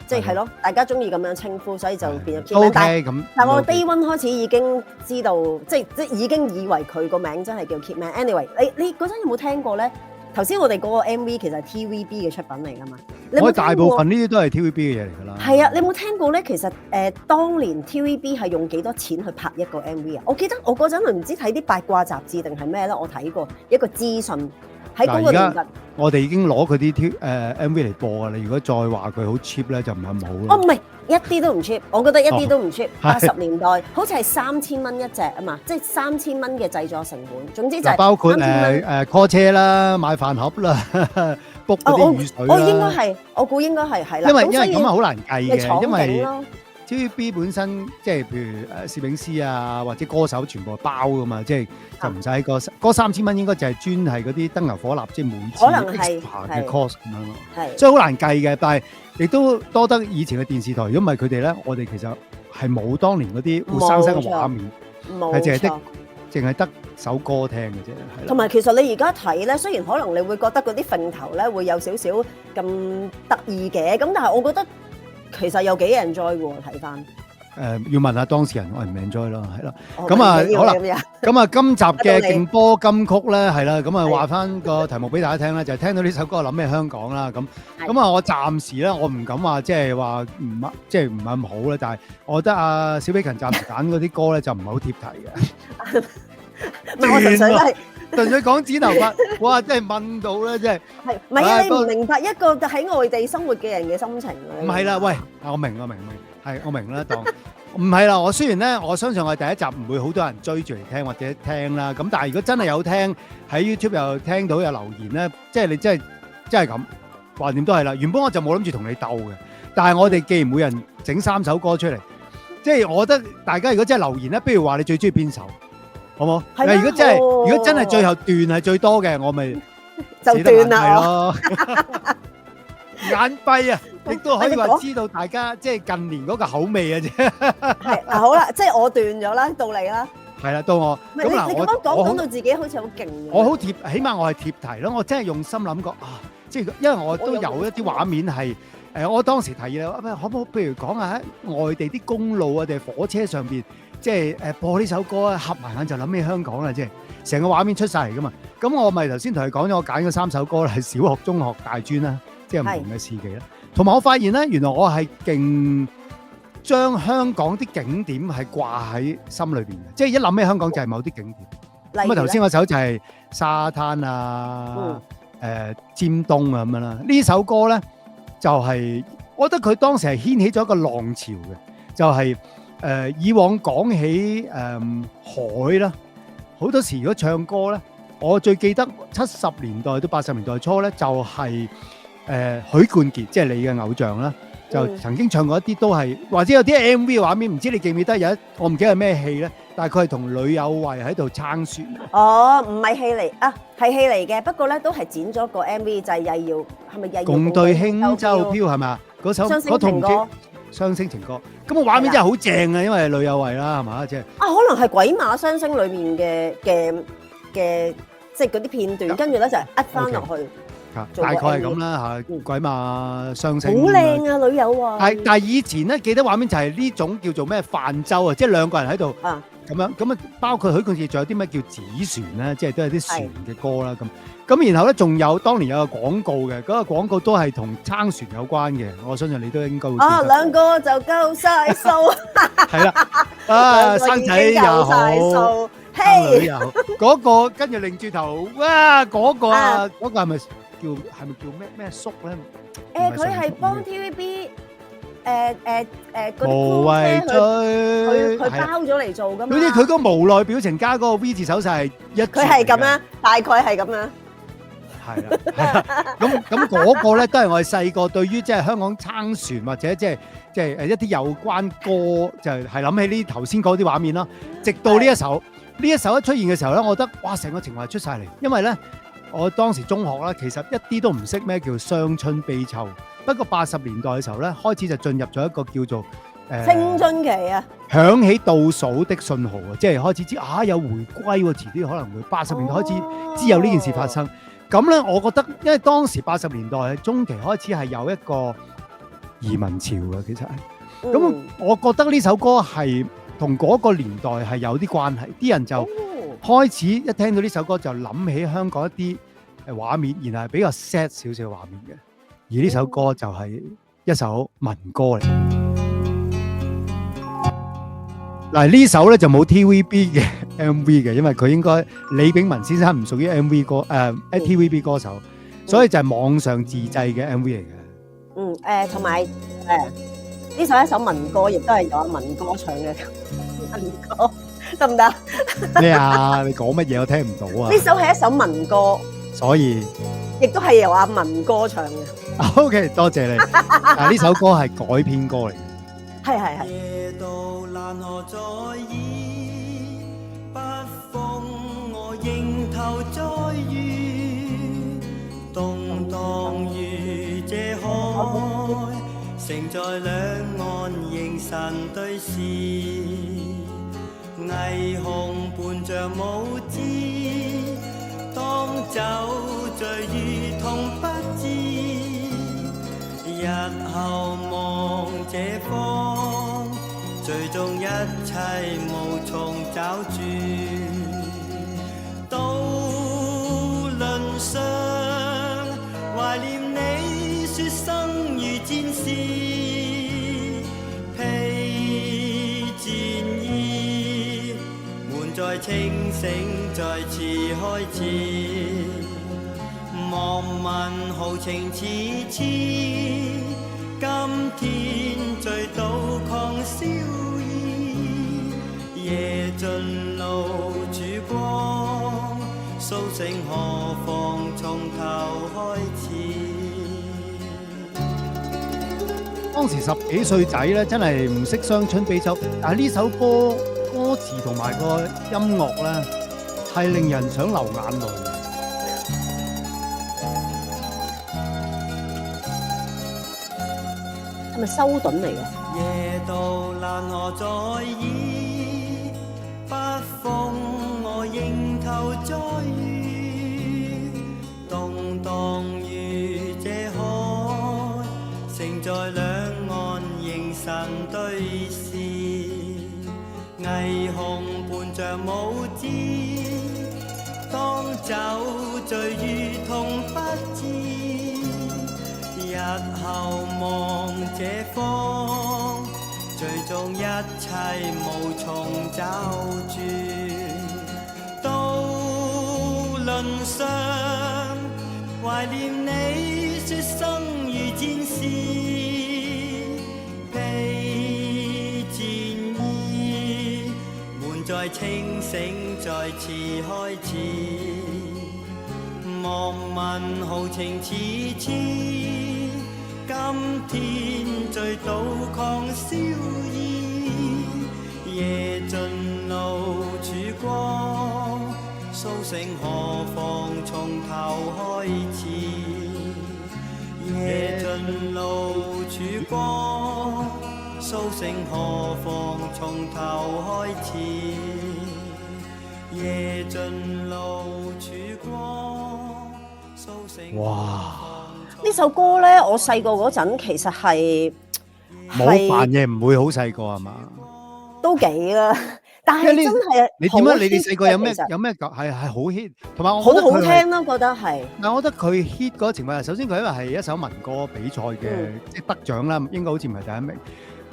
Speaker 2: 即係咯，大家中意咁樣稱呼，所以就變咗 Kitman。OK
Speaker 1: 咁，
Speaker 2: 但我 Day One 開始已經知道，即已經以為佢個名真係叫 Kitman。Anyway，你嗰陣有冇聽過咧？頭先我哋嗰個 MV 其實係 TVB 嘅出品嚟㗎嘛。
Speaker 1: 我大部分呢啲都係 TVB 嘅嘢嚟㗎啦。
Speaker 2: 係啊，你有冇聽過咧？其實當年 TVB 係用幾多錢去拍一個 MV 啊？我記得我嗰陣唔知睇啲八卦雜誌定係咩咧，我睇過一個資訊喺嗰個年代。
Speaker 1: 我哋已經攞佢啲MV 嚟播㗎啦。如果再話佢好 cheap 咧，就唔係咁好啦。
Speaker 2: 哦，唔係一啲都唔 cheap，我覺得一啲都唔 cheap。80年代好似係3000蚊一隻啊嘛，即係3000蚊嘅製作成本。總之就係
Speaker 1: 包括
Speaker 2: 3000
Speaker 1: call 車啦、買飯盒啦、book 嗰啲雨水啦。
Speaker 2: 應該係，我估應該係啦。
Speaker 1: 因為咁啊好難計嘅，因為
Speaker 2: 咯。
Speaker 1: TVB 本身即係譬如攝影師啊或者歌手全部係包㗎嘛，即係就唔使嗰3000蚊應該就係專係嗰啲燈油火蠟，即係每次 extra 嘅 cost 咁樣咯。
Speaker 2: 係，
Speaker 1: 所以好難計嘅，但係亦都多得以前嘅電視台，如果唔係佢哋咧，我哋其實係冇當年嗰啲活生生嘅畫面，係淨係得首歌聽嘅啫。係啦。
Speaker 2: 同埋其實你而家睇咧，雖然可能你會覺得嗰啲揈頭咧會有少少咁得意嘅，咁但係我覺得其實有幾 enjoy 喎，睇翻。
Speaker 1: 要問下當事人，我唔 enjoy 咯，係啦。
Speaker 2: 哦
Speaker 1: 咁啊，好啦，
Speaker 2: 咁樣
Speaker 1: 咁啊，今集嘅勁波金曲咧，係啦，咁啊話翻個題目俾大家聽啦，就係聽到呢首歌諗起香港啦，咁啊，我暫時咧，我唔敢話即係話即係唔係咁好咧，但係我覺得阿小比勤暫時揀嗰啲歌咧就唔係好貼題嘅。
Speaker 2: 唔係我純粹都係。
Speaker 1: 純粹講剪頭髮，哇！真係問到咧，真係。
Speaker 2: 係，唔係啊？你唔明白一個喺外地生活嘅人嘅心情啊？
Speaker 1: 唔係啦，喂，我明，係我明啦，當唔係啦。我雖然咧，我相信我第一集唔會好多人追住嚟聽或者聽啦。咁但係如果真係有聽喺 YouTube 又聽到有留言咧，即係你真係咁，橫掂都係啦。原本我就冇諗住同你鬥嘅，但係我哋既然每人整3首歌出嚟，即係我覺得大家如果真係留言咧，不如話你最中意邊首？好冇？如果真係最後段係最多嘅，我咪
Speaker 2: 就斷啦
Speaker 1: 咯。眼閉啊，亦都可以話知道大家即係近年嗰個口味啊啫。
Speaker 2: 係嗱，好啦，即係我斷咗啦，到你啦。
Speaker 1: 係啦，到我。
Speaker 2: 咁嗱，你咁樣講到自己好似好勁。
Speaker 1: 我好貼，起碼我係貼題咯。我真係用心諗過啊，即係因為我都有一啲畫面係我當時提議啦，可唔可以譬如講下喺外地啲公路啊定係火車上邊？即係播呢首歌啊，合埋眼就諗起香港啦，即係成個畫面出晒嚟噶嘛。咁我咪頭先同佢講咗，我揀咗3首歌啦，係小學、中學、大專啦，即係唔同嘅時期啦。同埋我發現咧，原來我係勁將香港啲景點係掛喺心裏邊嘅，即係一諗起香港就係某啲景點。咁啊頭先嗰首就係沙灘啊、尖東啊咁樣啦。呢首歌咧就係、我覺得佢當時係掀起咗一個浪潮嘅，就係、以往講起海啦，好多時如果唱歌咧，我最記得70年代到80年代初咧，就係、許冠傑，即係你嘅偶像啦，就曾經唱過一啲都係，或者有啲 MV 嘅畫面，唔知你記唔記得有一我唔記得係咩戲咧，但係佢係同呂有慧喺度撐船。
Speaker 2: 哦，唔係戲嚟啊，係戲嚟嘅，不過咧都係剪咗個 MV，就係曳搖，係咪曳搖
Speaker 1: 共對輕舟飄係咪？嗰首
Speaker 2: 雙星情歌，
Speaker 1: 雙星情歌，咁個畫面真係好正啊，因為呂有慧啦，係嘛，即係
Speaker 2: 可能係鬼馬雙星裏面嘅，即係嗰啲片段，跟住咧就呃翻落去。
Speaker 1: 大概係咁啦嚇，鬼馬雙星。
Speaker 2: 好靚啊，呂有慧。
Speaker 1: 但係以前咧記得畫面就係呢種叫做咩泛舟啊，即係兩個人喺度咁樣，包括許冠傑仲有啲咩叫紙船咧，即係都係啲船嘅歌啦咁然後咧仲有當年有個廣告嘅，嗰個廣告都係同撐船有關嘅，我相信你都應該會記得。
Speaker 2: 兩個就夠晒數。係
Speaker 1: 啦，生仔又好，生女又好，嗰個跟住擰轉頭，哇嗰個嗰個係咪叫咩叔咧？
Speaker 2: 佢係幫 TVB 嗰啲
Speaker 1: 無謂追，
Speaker 2: 佢包咗嚟做噶嘛。
Speaker 1: 總之佢個無奈表情加嗰個 V 字手勢係一，
Speaker 2: 佢係咁樣，大概係咁樣。
Speaker 1: 係啦，咁嗰個咧都係我哋細個對於即係香港撐船或者即係一啲有關歌就係諗起呢頭先嗰啲畫面啦。直到呢一首一出現嘅時候咧，我覺得哇成個情懷出晒嚟，因為咧。我當時中學啦，其實一啲都唔識咩叫傷春悲秋。不過80年代嘅時候咧，開始就進入咗一個叫做
Speaker 2: 青春期啊，
Speaker 1: 響起倒數的信號啊，即係開始知有回歸喎，遲啲可能會80年代開始知有呢件事發生。咁咧，我覺得因為當時80年代中期開始係有一個移民潮嘅，其實係咁，我覺得呢首歌係同嗰個年代係有啲關係，啲人就。開始一聽到呢首歌就諗起香港一啲畫面，然後係比較 sad 少少嘅畫面嘅。而呢首歌就係一首民歌嚟。嗱呢首咧就冇 TVB 嘅 MV 嘅，因為佢應該李炳文先生唔屬於 MV 歌TVB 歌手，所以就係網上自製嘅 MV 嚟嘅。
Speaker 2: 同埋呢首係一首民歌，亦都係有阿民歌唱嘅民歌。得唔得？
Speaker 1: 咩啊？你講乜嘢我聽唔到啊！
Speaker 2: 呢首係一首民歌，
Speaker 1: 所以
Speaker 2: 亦都係由阿民歌唱嘅。
Speaker 1: OK， 多謝你。呢首歌係改編歌嚟嘅。
Speaker 2: 係。
Speaker 4: 夜到蘭河在耳，北風我迎頭再遇，動盪如這海，城在兩岸凝神對視。霓虹伴着舞姿，當酒醉如同不知，日後望這方，最終一切無從找住。渡輪上懷念你，說生如戰士，披戰衣，門在清醒，再次開始。莫問豪情似痴，今天醉倒狂笑意，夜盡露曙光，蘇醒何妨從頭開始。
Speaker 1: 當時10幾歲仔咧，真係唔識傷春悲秋，但係呢首歌歌詞同埋個音樂咧，係令人想流眼淚。
Speaker 2: 係咪修頓嚟嘅？
Speaker 4: 夜到蘭河在耳，北風我迎頭再遇，動盪如這海，城在兩岸凝神對視，霓虹伴着舞姿，當酒醉如同不知，日
Speaker 6: 日後望這方，最終一切無從找住。渡輪上懷念你，說生如戰士，披戰衣，滿載清醒再次開始。望問豪情似痴，今天醉倒抗燒衣，夜盡露曙光，蘇醒何妨從頭開始。夜盡露曙光，蘇醒何妨從頭開始。夜盡露曙光，蘇醒何妨從
Speaker 2: 呢首歌咧，我細個嗰陣其實係
Speaker 1: 冇扮嘢，唔會好細個係嘛？
Speaker 2: 都幾啦，但係真係
Speaker 1: 你點解？
Speaker 2: 好
Speaker 1: 你哋
Speaker 2: hit
Speaker 1: 細個有咩
Speaker 2: 嘅其實
Speaker 1: 有咩係好 hit，同埋我
Speaker 2: 好好
Speaker 1: 覺得佢係
Speaker 2: 聽咯，覺得係。
Speaker 1: 但我覺得佢 hit 嗰個情況下，首先佢因為係一首民歌比賽嘅，即係得獎啦，應該好似唔係第一名。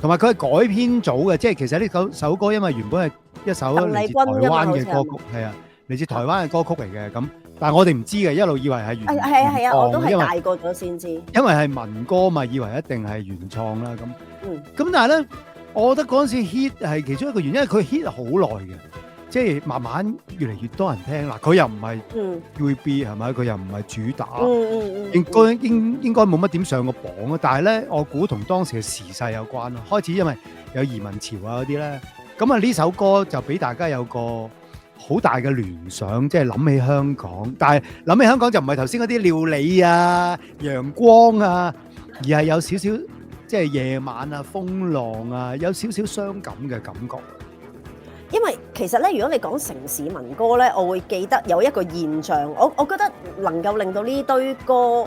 Speaker 1: 同埋佢係改編組嘅，即係其實呢首歌因為原本係一首嚟自台灣嘅歌曲，係啊，嚟自台灣嘅歌曲嚟嘅咁。但係我哋唔知嘅，一路以為係原
Speaker 2: 係啊，我都係
Speaker 1: 因為
Speaker 2: 大個咗先知。
Speaker 1: 因為係民歌嘛，以為一定係原創啦咁。
Speaker 2: 嗯，
Speaker 1: 咁但係咧，我覺得嗰陣時 hit 係其中一個原因，因為佢 hit 好耐嘅，即係慢慢越嚟越多人聽啦。佢又唔係 TVB 係咪？佢又唔係主打，應該冇乜點上過榜啊。但係咧，我估同當時嘅時勢有關咯。開始因為有移民潮啊嗰啲咧，咁啊呢首歌就俾大家有個好大嘅聯想，即係諗起香港。但係諗起香港就唔係頭先嗰啲料理啊、陽光啊，而係有少少即係夜晚啊、風浪啊，有少少傷感嘅感覺。
Speaker 2: 因為其實咧，如果你講城市民歌咧，我會記得有一個現象，我覺得能夠令到呢堆歌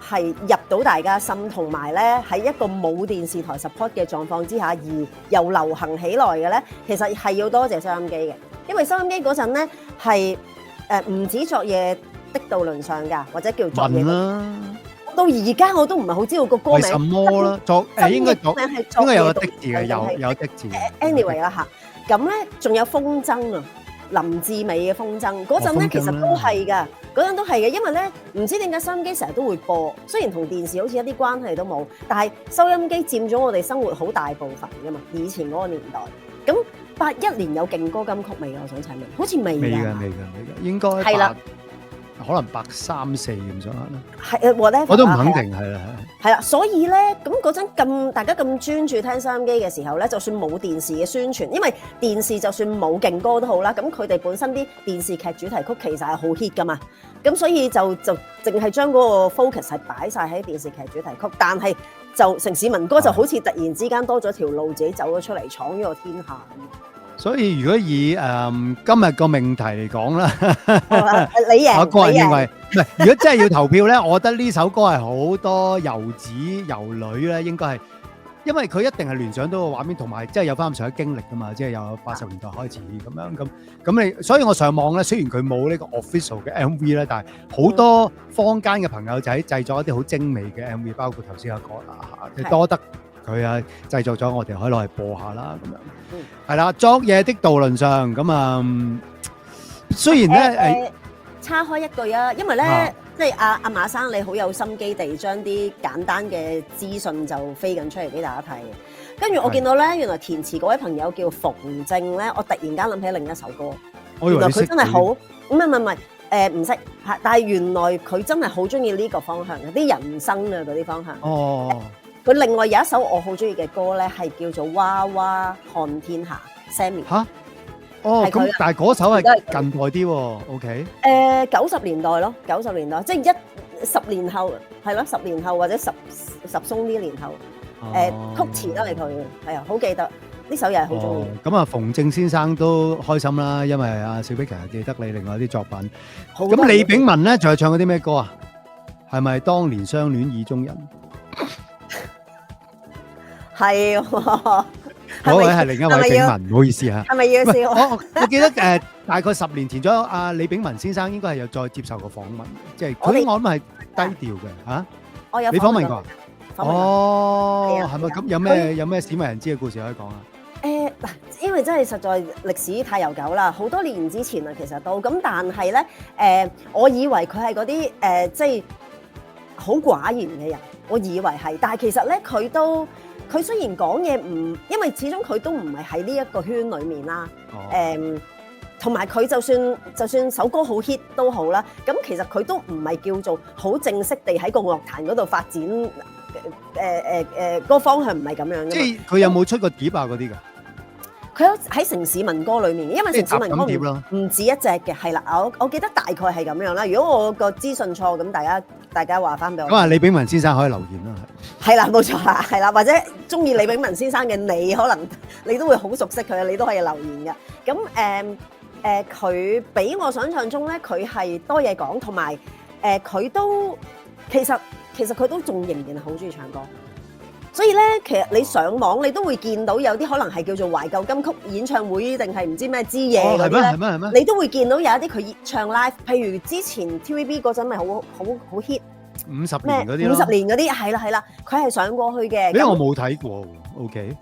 Speaker 2: 係入到大家心，同埋咧喺一個冇電視台 support 嘅狀況之下，而又流行起來嘅咧，其實係要多謝收音機嘅，因為收音機嗰陣咧係唔止昨夜的渡輪上㗎，或者叫昨夜
Speaker 1: 啦。
Speaker 2: 到而家我都唔係好知道個歌名。
Speaker 1: 為什麼啦？應該有個的字嘅，有的字。
Speaker 2: Anyway 啦嚇。咁咧，仲有風箏啊，林志美嘅風箏嗰陣咧，其實都係㗎，嗰陣都係嘅，因為咧唔知點解收音機成日都會播，雖然同電視好似一啲關係都冇，但係收音機佔咗我哋生活好大部分㗎嘛。以前嗰個年代，咁81年有勁歌金曲未啊？我想請問，好似未㗎，
Speaker 1: 應該
Speaker 2: 係啦。
Speaker 1: 可能83、4咁上下啦，
Speaker 2: 係whatever，
Speaker 1: 我都唔肯定，係啦，
Speaker 2: 係啦，所以咧，咁嗰陣咁大家咁專注聽收音機嘅時候咧，就算冇電視嘅宣傳，因為電視就算冇勁歌都好啦，咁佢哋本身啲電視劇主題曲其實係好 hit 噶嘛，咁所以就淨係將嗰個 focus 係擺晒喺電視劇主題曲，但係就城市民歌就好似突然之間多咗條路，自己走咗出嚟闖咗個天下咁。
Speaker 1: 所以如果以今日個命題嚟講啦，
Speaker 2: 你贏，
Speaker 1: 我個人認為唔係。如果真係要投票咧，我覺得呢首歌係好多遊子遊女咧，應該係因為佢一定係聯想到個畫面，同埋即係有翻咁上下經歷噶嘛，即係由80年代開始咁你，所以我上網咧，雖然佢冇呢個 official 嘅 MV 咧，但係好多坊間嘅朋友仔製作一啲好精美嘅 MV，包括頭先阿歌啦嚇，多得佢啊製作咗，我哋可以攞嚟播下啦咁樣。係啦，昨夜的渡輪上咁啊，雖然咧
Speaker 2: 岔開一句啊，因為咧即係阿馬生你好有心機地將啲簡單嘅資訊就飛緊出嚟俾大家睇。跟住我見到咧，原來填詞嗰位朋友叫馮正咧，我突然間諗起另一首歌，原來佢真係好唔係唔識嚇，但係原來佢真係好中意呢個方向嘅啲人生啊嗰啲方向。
Speaker 1: 哦。
Speaker 2: 佢另外有一首我好中意嘅歌咧，係叫做《娃娃看天下》Sammy。
Speaker 1: 嚇？哦，咁但係嗰首係近代啲喎。OK。
Speaker 2: 90年代咯，90年代，即係10年後，係咯，10年後或者十鬆啲年後，曲詞都係佢嘅，係啊，好記得呢首又係好中意。
Speaker 1: 咁啊，馮正先生都開心啦，因為阿小碧其實記得你另外啲作品。咁李炳文咧，仲係唱嗰啲咩歌啊？係咪當年相戀意中人？係喎，嗰位係另一位炳文，唔好意思嚇。
Speaker 2: 係咪要笑？
Speaker 1: 我記得大概10年前左右，阿李炳文先生應該係有再接受過訪問，即係佢我諗係低調嘅嚇。
Speaker 2: 我有
Speaker 1: 你訪問過？
Speaker 2: 訪問過
Speaker 1: 哦，係咪咁？有
Speaker 2: 佢
Speaker 1: 有咩鮮為人知嘅故事可以講啊？
Speaker 2: 嗱，因為真係實在歷史太悠久啦，好多年之前啦，其實都咁，但係咧我以為佢係嗰啲即係好寡言嘅人，我以為係，但係其實咧佢雖然講嘢唔，因為始終佢都唔係喺呢一個圈裡面啦，同埋佢就算首歌好 hit 都好啦，咁其實佢都唔係叫做好正式地喺個樂壇嗰度發展，個方向唔係咁樣嘅。
Speaker 1: 即係佢有冇出過碟啊嗰啲㗎？
Speaker 2: 佢有喺城市民歌裡面，因為城市民歌唔止一隻嘅，係啦，我記得大概係咁樣啦。如果我個資訊錯，咁大家話翻俾我。
Speaker 1: 咁啊，李炳文先生可以留言啦。
Speaker 2: 係啦，冇錯啦，係啦，或者中意李炳文先生嘅你，可能你都會好熟悉佢，你都可以留言嘅。咁佢比我想象中咧，佢係多嘢講，同埋佢都其實佢都仲仍然係好中意唱歌。所以咧，其實你上網你都會見到有啲可能係叫做懷舊金曲演唱會，定係唔知咩之夜嗰啲咧，
Speaker 1: 係咩？
Speaker 2: 你都會見到有一啲佢唱 live，譬如之前 TVB 嗰陣咪好 hit
Speaker 1: 50年嗰啲咯
Speaker 2: ，50年嗰啲係啦，佢係上過去嘅。
Speaker 1: 我冇睇過喎 ，OK。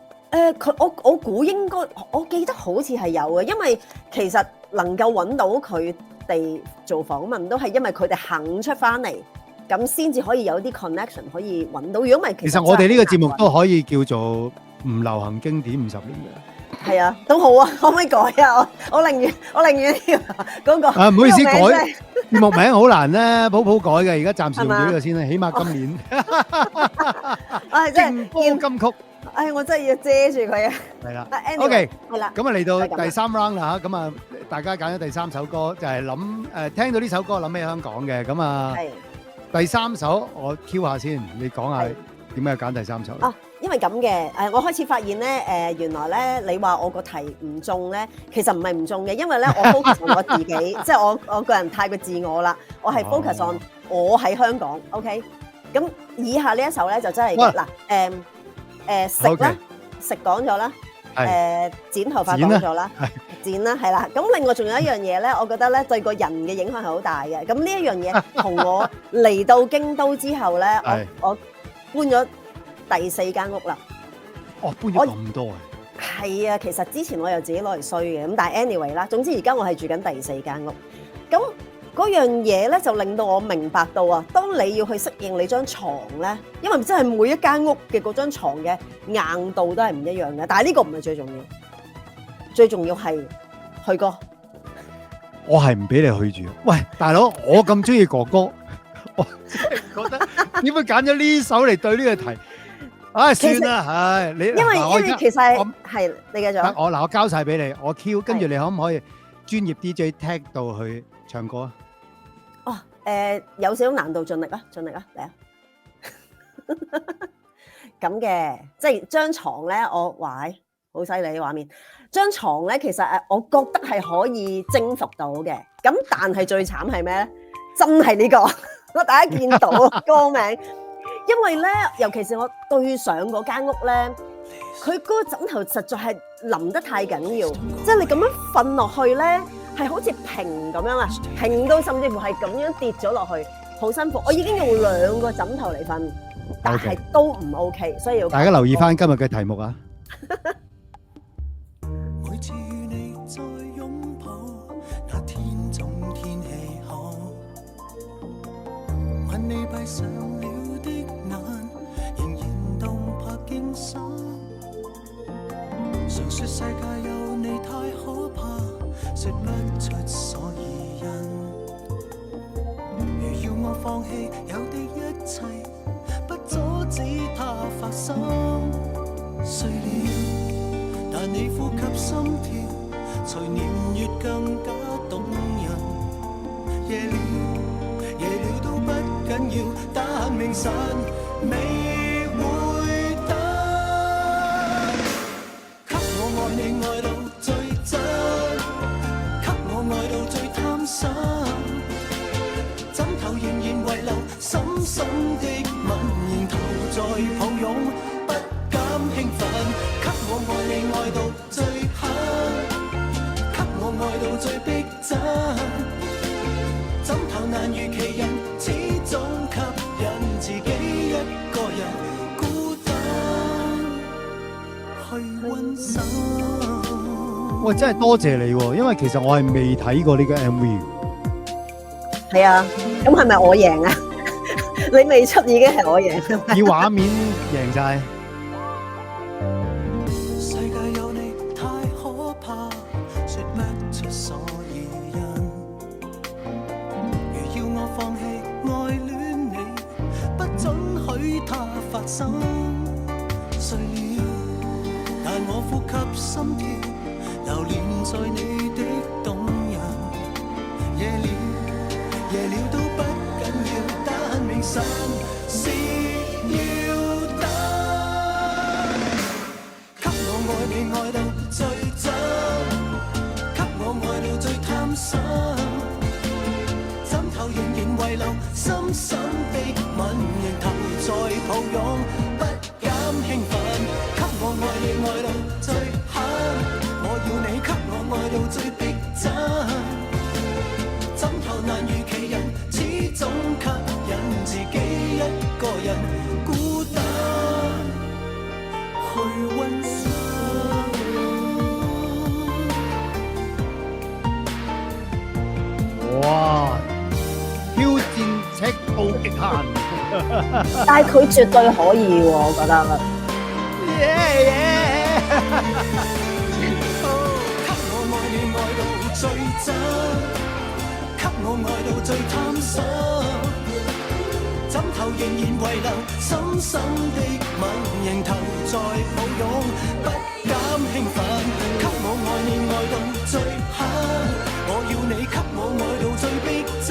Speaker 2: 我估應該，我記得好似係有嘅，因為其實能夠揾到佢哋做訪問，都係因為佢哋肯出翻嚟。咁先至可以有啲 connection 可以揾到，如果唔係，
Speaker 1: 其實我哋呢個節目都可以叫做唔流行經典50年嘅。
Speaker 2: 係啊，都好啊，可唔可以改啊？我寧願嗰個。
Speaker 1: 唔好意思，改節目名好難咧，普改嘅，而家暫時用咗呢個先啦，起碼今年。
Speaker 2: 真係
Speaker 1: 金曲。
Speaker 2: 我真係要遮住佢啊！
Speaker 1: 係啦
Speaker 2: ，OK， 係啦。
Speaker 1: 咁啊嚟到第3 round 啦嚇，咁啊大家揀咗第3首歌，就係諗聽到呢首歌諗起香港嘅，咁啊。第3首我 Q 下先，你講下點解要揀第3首？
Speaker 2: 因為咁嘅，我開始發現咧，原來咧你話我個題唔中咧，其實唔係唔中嘅，因為咧我 focus on 我自己，即係我個人太過自我啦，我係 focus on 我喺香港 ，OK？咁以下呢一首咧就真係嗱，食啦，食講咗啦。剪頭髮講咗啦，剪啦係啦，咁另外仲有一樣嘢咧，我覺得咧對個人嘅影響係好大嘅。咁呢一樣嘢同我嚟到京都之後咧，我搬咗第4間屋啦。
Speaker 1: 哦，搬咗咁多啊？
Speaker 2: 係啊，其實之前我又自己攞嚟衰嘅，咁但係 anyway 啦，總之而家我係住緊第4間屋。咁嗰樣嘢咧就令到我明白到啊，當你要去適應你張床咧，因為真係每一間屋嘅嗰張牀嘅硬度都係唔一樣嘅。但係呢個唔係最重要，最重要係去哥。
Speaker 1: 我係唔俾你去住。喂，大佬，我咁中意哥哥，我真係覺得點解揀咗呢首嚟對呢個題？算啦，你
Speaker 2: 因為其實係你繼續。
Speaker 1: 我交晒俾你，我 Q， 跟住你可唔可以專業 DJ tag 到去唱歌啊？
Speaker 2: 有少少難度，盡力啊，嚟啊！咁嘅，即係張床咧，好犀利嘅畫面。張床咧，其實我覺得係可以征服到嘅。咁但係最慘係咩咧？真係呢個，大家見到歌名，因為咧，尤其是我對上嗰間屋咧，佢嗰個枕頭實在係腍得太緊要，即係你咁樣瞓落去咧。係好似平咁樣啊，平到甚至乎係咁樣跌咗落去，好辛苦。我已經用2個枕頭嚟瞓，但係都唔 OK，所以要
Speaker 1: 大家留意翻今日嘅題目啊！
Speaker 6: 每次與你再擁抱，那天總天氣好，問你閉上了的眼，仍然動魄驚心。常說世界有你太可怕。說不出所以因，如要我放棄有的一切，不阻止它發生。睡了，但你呼吸心跳，隨年月更加動人。夜了都不緊要，但明晨未會等。給我愛你愛到最真。愛到最貪心，枕頭仍然遺留深深的吻，仍逃在抱擁，不敢興奮。給我愛你愛到最狠，給我愛到最逼真，枕頭難如其人，始終吸引自己。
Speaker 1: 喂，真係多謝你喎，因為其實我係未睇過呢個 MV。
Speaker 2: 係啊，咁係咪我贏啊？你未出已經係我贏，
Speaker 1: 以畫面贏晒。
Speaker 6: 世界有你太可怕，說不出所以因。如要我放棄愛戀你，不准許它發生。碎了，但我呼吸心跳，留戀在你的動人。夜了，夜了都不緊要，但明晨是要等。給我愛你愛到最真，給我愛到最貪心，枕頭仍然遺留深深的吻，仍投在抱擁，不減興奮。給我愛你愛到最狠，我要你給我愛到最逼真。枕頭難如其人，始終吸引自己一個人孤單去溫習。
Speaker 1: 哇！挑戰尺度極限。
Speaker 2: 但係佢絕對可以喎，我覺得。
Speaker 1: 耶耶！
Speaker 6: 給我愛你愛到最真，給我愛到最貪心，枕頭仍然遺留深深的吻，仍投在抱擁，不減興奮。給我愛你愛到最狠，我要你給我愛到最逼真。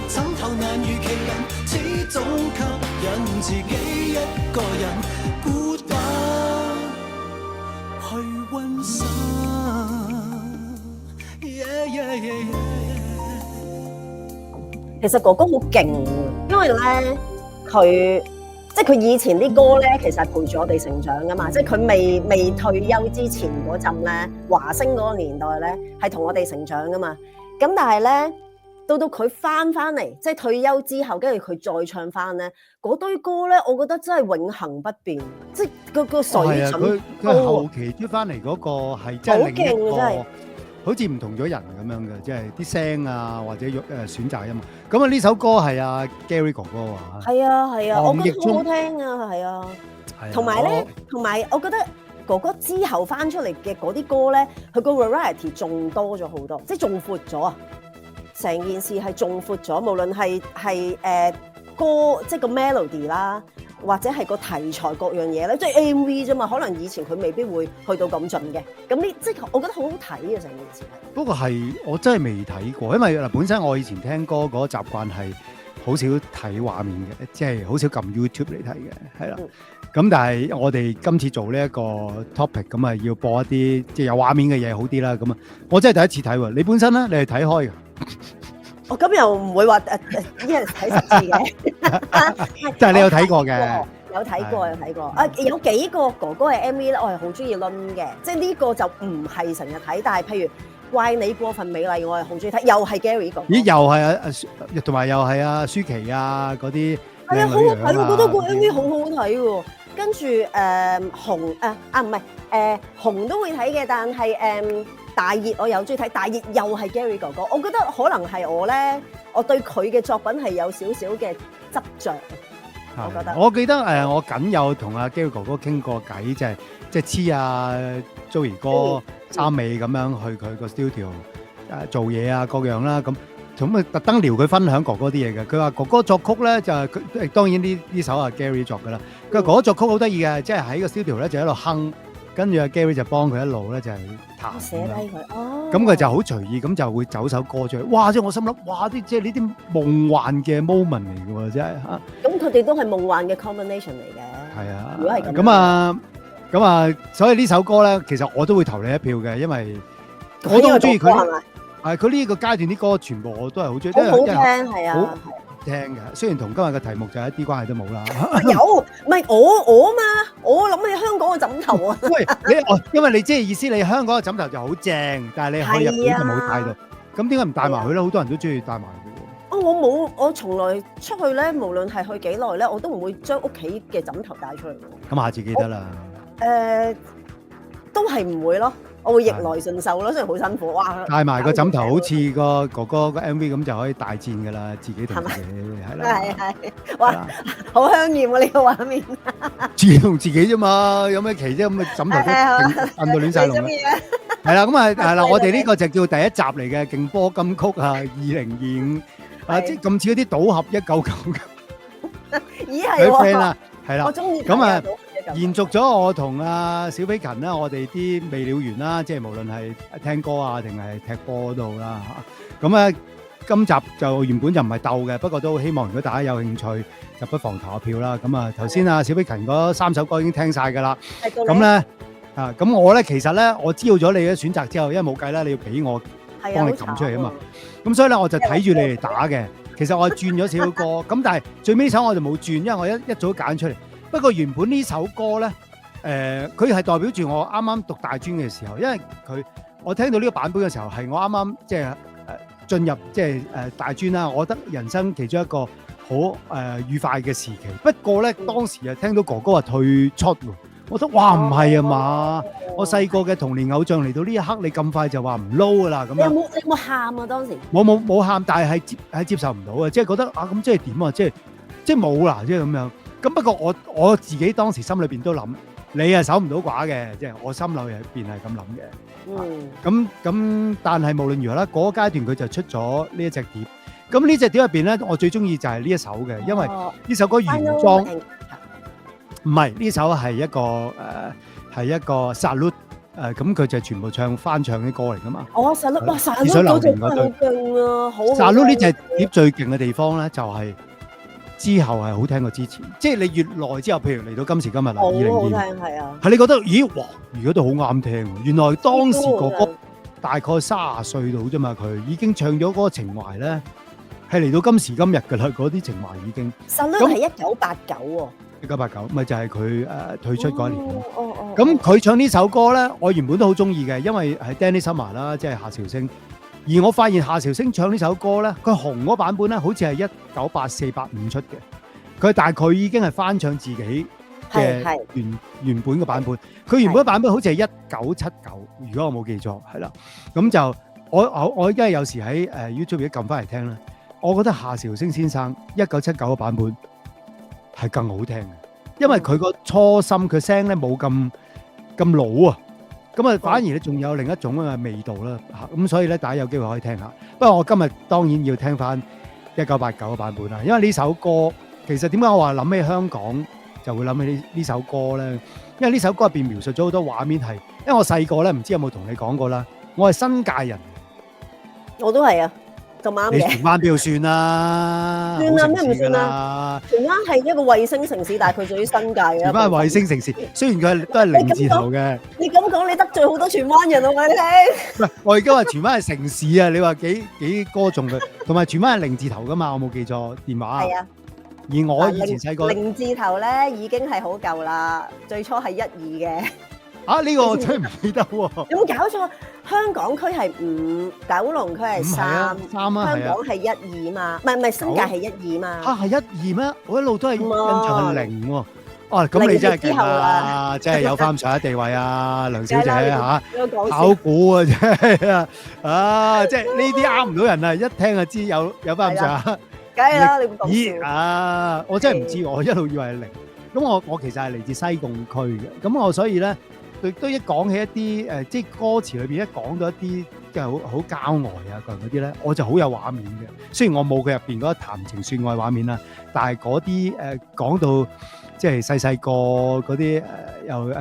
Speaker 6: 枕頭難如其人，始終吸引自己一個人孤單去溫習。
Speaker 2: 其實哥哥好勁嘅，因為咧佢即係佢以前啲歌咧，其實係陪住我哋成長噶嘛。即係佢未退休之前嗰陣咧，華星嗰個年代咧係同我哋成長噶嘛。咁但係咧，到佢翻嚟，即係退休之後，跟住佢再唱翻咧，嗰堆歌咧，我覺得真係永恆不變，即係個水準高啊。
Speaker 1: 佢後期出翻嚟嗰個係真係另一個
Speaker 2: 好勁啊真係，
Speaker 1: 好似唔同咗人咁樣嘅，即係啲聲啊或者選擇音樂。咁啊呢首歌係阿 Gary 哥哥啊，
Speaker 2: 係啊，我覺得好好
Speaker 1: 黃
Speaker 2: 聽啊，係啊。
Speaker 1: 係啊
Speaker 2: 同埋咧，同埋我覺得哥哥之後翻出嚟嘅嗰啲歌咧，佢個 variety 仲多咗好多，即係仲闊咗啊！成件事係仲闊咗，無論係歌，即係個 melody 啦，或者係個題材各樣嘢咧，即係 MV 啫嘛。可能以前佢未必會去到咁盡嘅。咁呢，即係我覺得好好睇啊！成件事係。
Speaker 1: 不過係我真係未睇過，因為嗱本身我以前聽歌嗰個習慣係好少睇畫面嘅，即係好少撳 YouTube 嚟睇嘅，係啦。咁但係我哋今次做呢一個 topic，咁啊要播一啲即係有畫面嘅嘢好啲啦。咁啊，我真係第一次睇喎。你本身咧，你係睇開嘅？
Speaker 2: 我咁又唔會話一人睇10次嘅，
Speaker 1: 但係你有睇過嘅？
Speaker 2: 有睇過。有幾個哥哥嘅 MV 咧，我係好中意攆嘅，即係呢個就唔係成日睇，但係譬如怪你過分美麗，我係好中意睇，又係 Gary 哥哥。
Speaker 1: 咦，又係同埋又係阿舒淇啊嗰啲。
Speaker 2: 係啊，好好睇，我覺得個 MV 好好睇喎。跟住紅都會睇嘅，但係大熱我又中意睇，大熱又係 Gary 哥哥。我覺得可能係我對佢嘅作品係有少少嘅執着。我覺得。
Speaker 1: 我記得我僅有同阿 Gary 哥哥傾過偈，就係即係黐阿 Joey 哥衫尾咁樣去佢個 studio 做嘢啊各樣啦咁。咁啊，特登撩佢分享哥哥啲嘢嘅。佢話哥哥作曲咧就係佢，當然呢首係 Gary 作噶啦。佢話哥哥作曲好得意嘅，即係喺個 studio 咧就喺度哼，跟住阿 Gary 就幫佢一路咧就係彈。
Speaker 2: 寫低佢哦。
Speaker 1: 咁佢就好隨意，咁就會走首歌出嚟。哇！即係我心諗，哇！即係呢啲夢幻嘅 moment 嚟嘅喎，真係嚇。
Speaker 2: 咁佢哋都係夢幻嘅 combination 嚟嘅。
Speaker 1: 係啊。
Speaker 2: 如果係咁
Speaker 1: 啊，所以呢首歌咧，其實我都會投你一票嘅，因為我都好中意佢。
Speaker 2: 係咪？
Speaker 1: 係佢呢個階段啲歌，全部我都係好中意，
Speaker 2: 好聽係啊，
Speaker 1: 好聽嘅。雖然同今日嘅題目就一啲關係都冇啦。
Speaker 2: 有，唔係我嘛？我諗起香港嘅枕頭啊。
Speaker 1: 喂，因為你即係意思，你香港嘅枕頭就好正，但係你去日本就冇帶到。咁點解唔帶埋去咧？好多人都中意帶埋嘅喎。
Speaker 2: 我從來出去咧，無論係去幾耐咧，我都唔會將屋企嘅枕頭帶出去。
Speaker 1: 咁下次記得啦。
Speaker 2: 都係唔會咯。我會逆來順受咯，雖然好辛苦，哇！
Speaker 1: 帶埋個枕頭，好似個哥哥個 MV 咁就可以大戰噶啦，自己同自己係啦。
Speaker 2: 係，哇！好香豔啊！呢個畫面，
Speaker 1: 自己同自己啫嘛，有咩奇啫？咁嘅枕頭都瞓到亂晒龍啦。係啦，咁啊係啦，我哋呢個就叫第一集嚟嘅勁波金曲啊，2025啊，即係咁似嗰啲賭俠199咁。
Speaker 2: 咦係
Speaker 1: 啲 friend 啦，係啦，
Speaker 2: 我中意
Speaker 1: 咁啊。延續咗我同阿小比勤啦，我哋啲未了緣啦，即係無論係聽歌啊定係踢波嗰度啦嚇。咁啊，今集就原本就唔係鬥嘅，不過都希望如果大家有興趣，就不妨投下票啦。咁啊，頭先啊小比勤嗰3首歌已經聽晒㗎啦。咁咧咁我咧其實咧，我知道咗你嘅選擇之後，因為冇計啦，你要俾我幫你撳出嚟啊嘛。咁所以咧，我就睇住你嚟打嘅。其實我係轉咗少少歌，咁但係最尾首我就冇轉，因為我一早都揀出嚟。不過原本呢首歌咧，佢係代表住我啱啱讀大專嘅時候，因為我聽到呢個版本嘅時候係我啱啱即係進入即係大專啦，我覺得人生其中一個好愉快嘅時期。不過咧當時啊聽到哥哥話退出喎，我覺得哇唔係啊嘛，我細個嘅童年偶像嚟到呢一刻，你咁快就話唔撈㗎啦咁樣。
Speaker 2: 你有冇喊啊當時？
Speaker 1: 冇喊，但係接受唔到啊，即係覺得啊咁即係點啊，即係冇啦，即係咁樣。咁不過我自己當時心裏邊都諗，你係守唔到寡嘅，即係我心裏邊係咁諗嘅。咁但係無論如何啦，嗰個階段佢就出咗呢一隻碟。咁呢隻碟入邊咧，我最中意就係呢一首嘅，因為呢首歌原裝唔係呢首係一個 Salute 咁佢就全部翻唱啲歌嚟噶嘛。
Speaker 2: 哦 Salute 哇 Salute 嗰隻好勁啊，好
Speaker 1: Salute 呢隻碟最勁嘅地方咧就係。之後係好聽過之前，即係你越耐之後，譬如嚟到今時今日啦，2025
Speaker 2: 好聽係啊，
Speaker 1: 係你覺得咦哇，而家都好啱聽喎！原來當時哥哥大概30歲到啫嘛，佢已經唱咗嗰個情懷咧，係嚟到今時今日㗎啦，嗰啲情懷已經。
Speaker 2: Salute係1989喎
Speaker 1: ，1989咪就係佢退出嗰一年。咁佢唱呢首歌咧，我原本都好中意嘅，因為係 Danny Summer 啦，即係夏韶聲。而我發現夏韶聲唱呢首歌咧，佢紅嗰版本咧，好似係1984、85出嘅。佢但係佢已經係翻唱自己嘅原本嘅版本。佢原本嘅版本好似係1979，如果我冇記錯，係啦。咁就我因為有時喺YouTube 一撳翻嚟聽啦，我覺得夏韶聲先生1979嘅版本係更好聽嘅，因為佢個初心佢聲咧冇咁老啊。咁啊，反而咧仲有另一種嘅味道啦嚇，咁所以咧大家有機會可以聽下。不過我今日當然要聽翻1989嘅版本啦，因為呢首歌其實點解我話諗起香港就會諗起呢首歌咧？因為呢首歌入邊描述咗好多畫面係，因為我細個咧唔知有冇同你講過啦，我係新界人，
Speaker 2: 我都係啊。咁啱嘅。
Speaker 1: 你荃灣邊度算啦？
Speaker 2: 算啦，咩唔算啊？荃灣係一個衛星城市，但係佢屬於新界嘅。
Speaker 1: 荃灣係衛星城市，雖然佢都係零字頭嘅。
Speaker 2: 你咁講，你得罪好多荃灣人，我話你聽。
Speaker 1: 唔係，我而家話荃灣係城市啊！你話幾歌頌佢，同埋荃灣係零字頭噶嘛？我冇記錯電話。
Speaker 2: 係啊。
Speaker 1: 而我以前細個
Speaker 2: 零字頭咧已經係好舊啦，最初係1、2嘅。
Speaker 1: 啊！呢個我真係唔記得喎。
Speaker 2: 有冇搞錯？香港區係5，九龍區係3，
Speaker 1: 香港
Speaker 2: 係1、2嘛？唔係新界係1、2嘛？
Speaker 1: 嚇係1、2咩？我一路都係印象係0喎。哦，咁你真係勁啦，真係有翻上一地位啊，梁小姐嚇，考古啊真係啊！即係呢啲啱唔到人啊，一聽就知有翻上下。
Speaker 2: 梗係啦，你唔講
Speaker 1: 咦啊！我真係唔知，我一路以為係0。咁我其實係嚟自西貢區嘅，咁我所以咧。都一講起一啲即係歌詞裏邊一講到一啲即係好郊外啊嗰啲咧，我就好有畫面嘅。雖然我冇佢入邊嗰啲談情説愛畫面啦，但係嗰啲講到即係細細個嗰啲又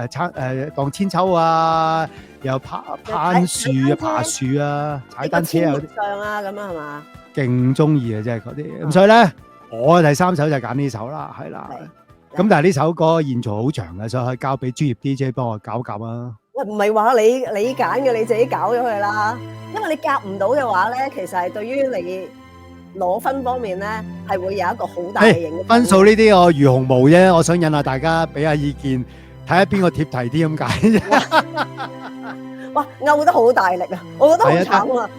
Speaker 1: 盪千秋啊，又攀樹啊、爬樹啊、踩單車啊嗰啲
Speaker 2: 上啊咁啊係嘛？
Speaker 1: 勁中意啊！即係嗰啲咁，所以咧我第3首就揀呢首啦，係啦。咁但係呢首歌現場好長嘅，所以可以交俾專業 DJ 幫我搞夾啊！
Speaker 2: 喂，唔係話你揀嘅，你自己搞咗佢啦。因為你夾唔到嘅話咧，其實係對於你攞分方面咧，係會有一個好大嘅影響。
Speaker 1: 分數呢啲我如鴻毛啫，我想引下大家俾下意見，睇下邊個貼題啲咁解啫。
Speaker 2: 哇，勾得好大力啊！我覺得好慘啊！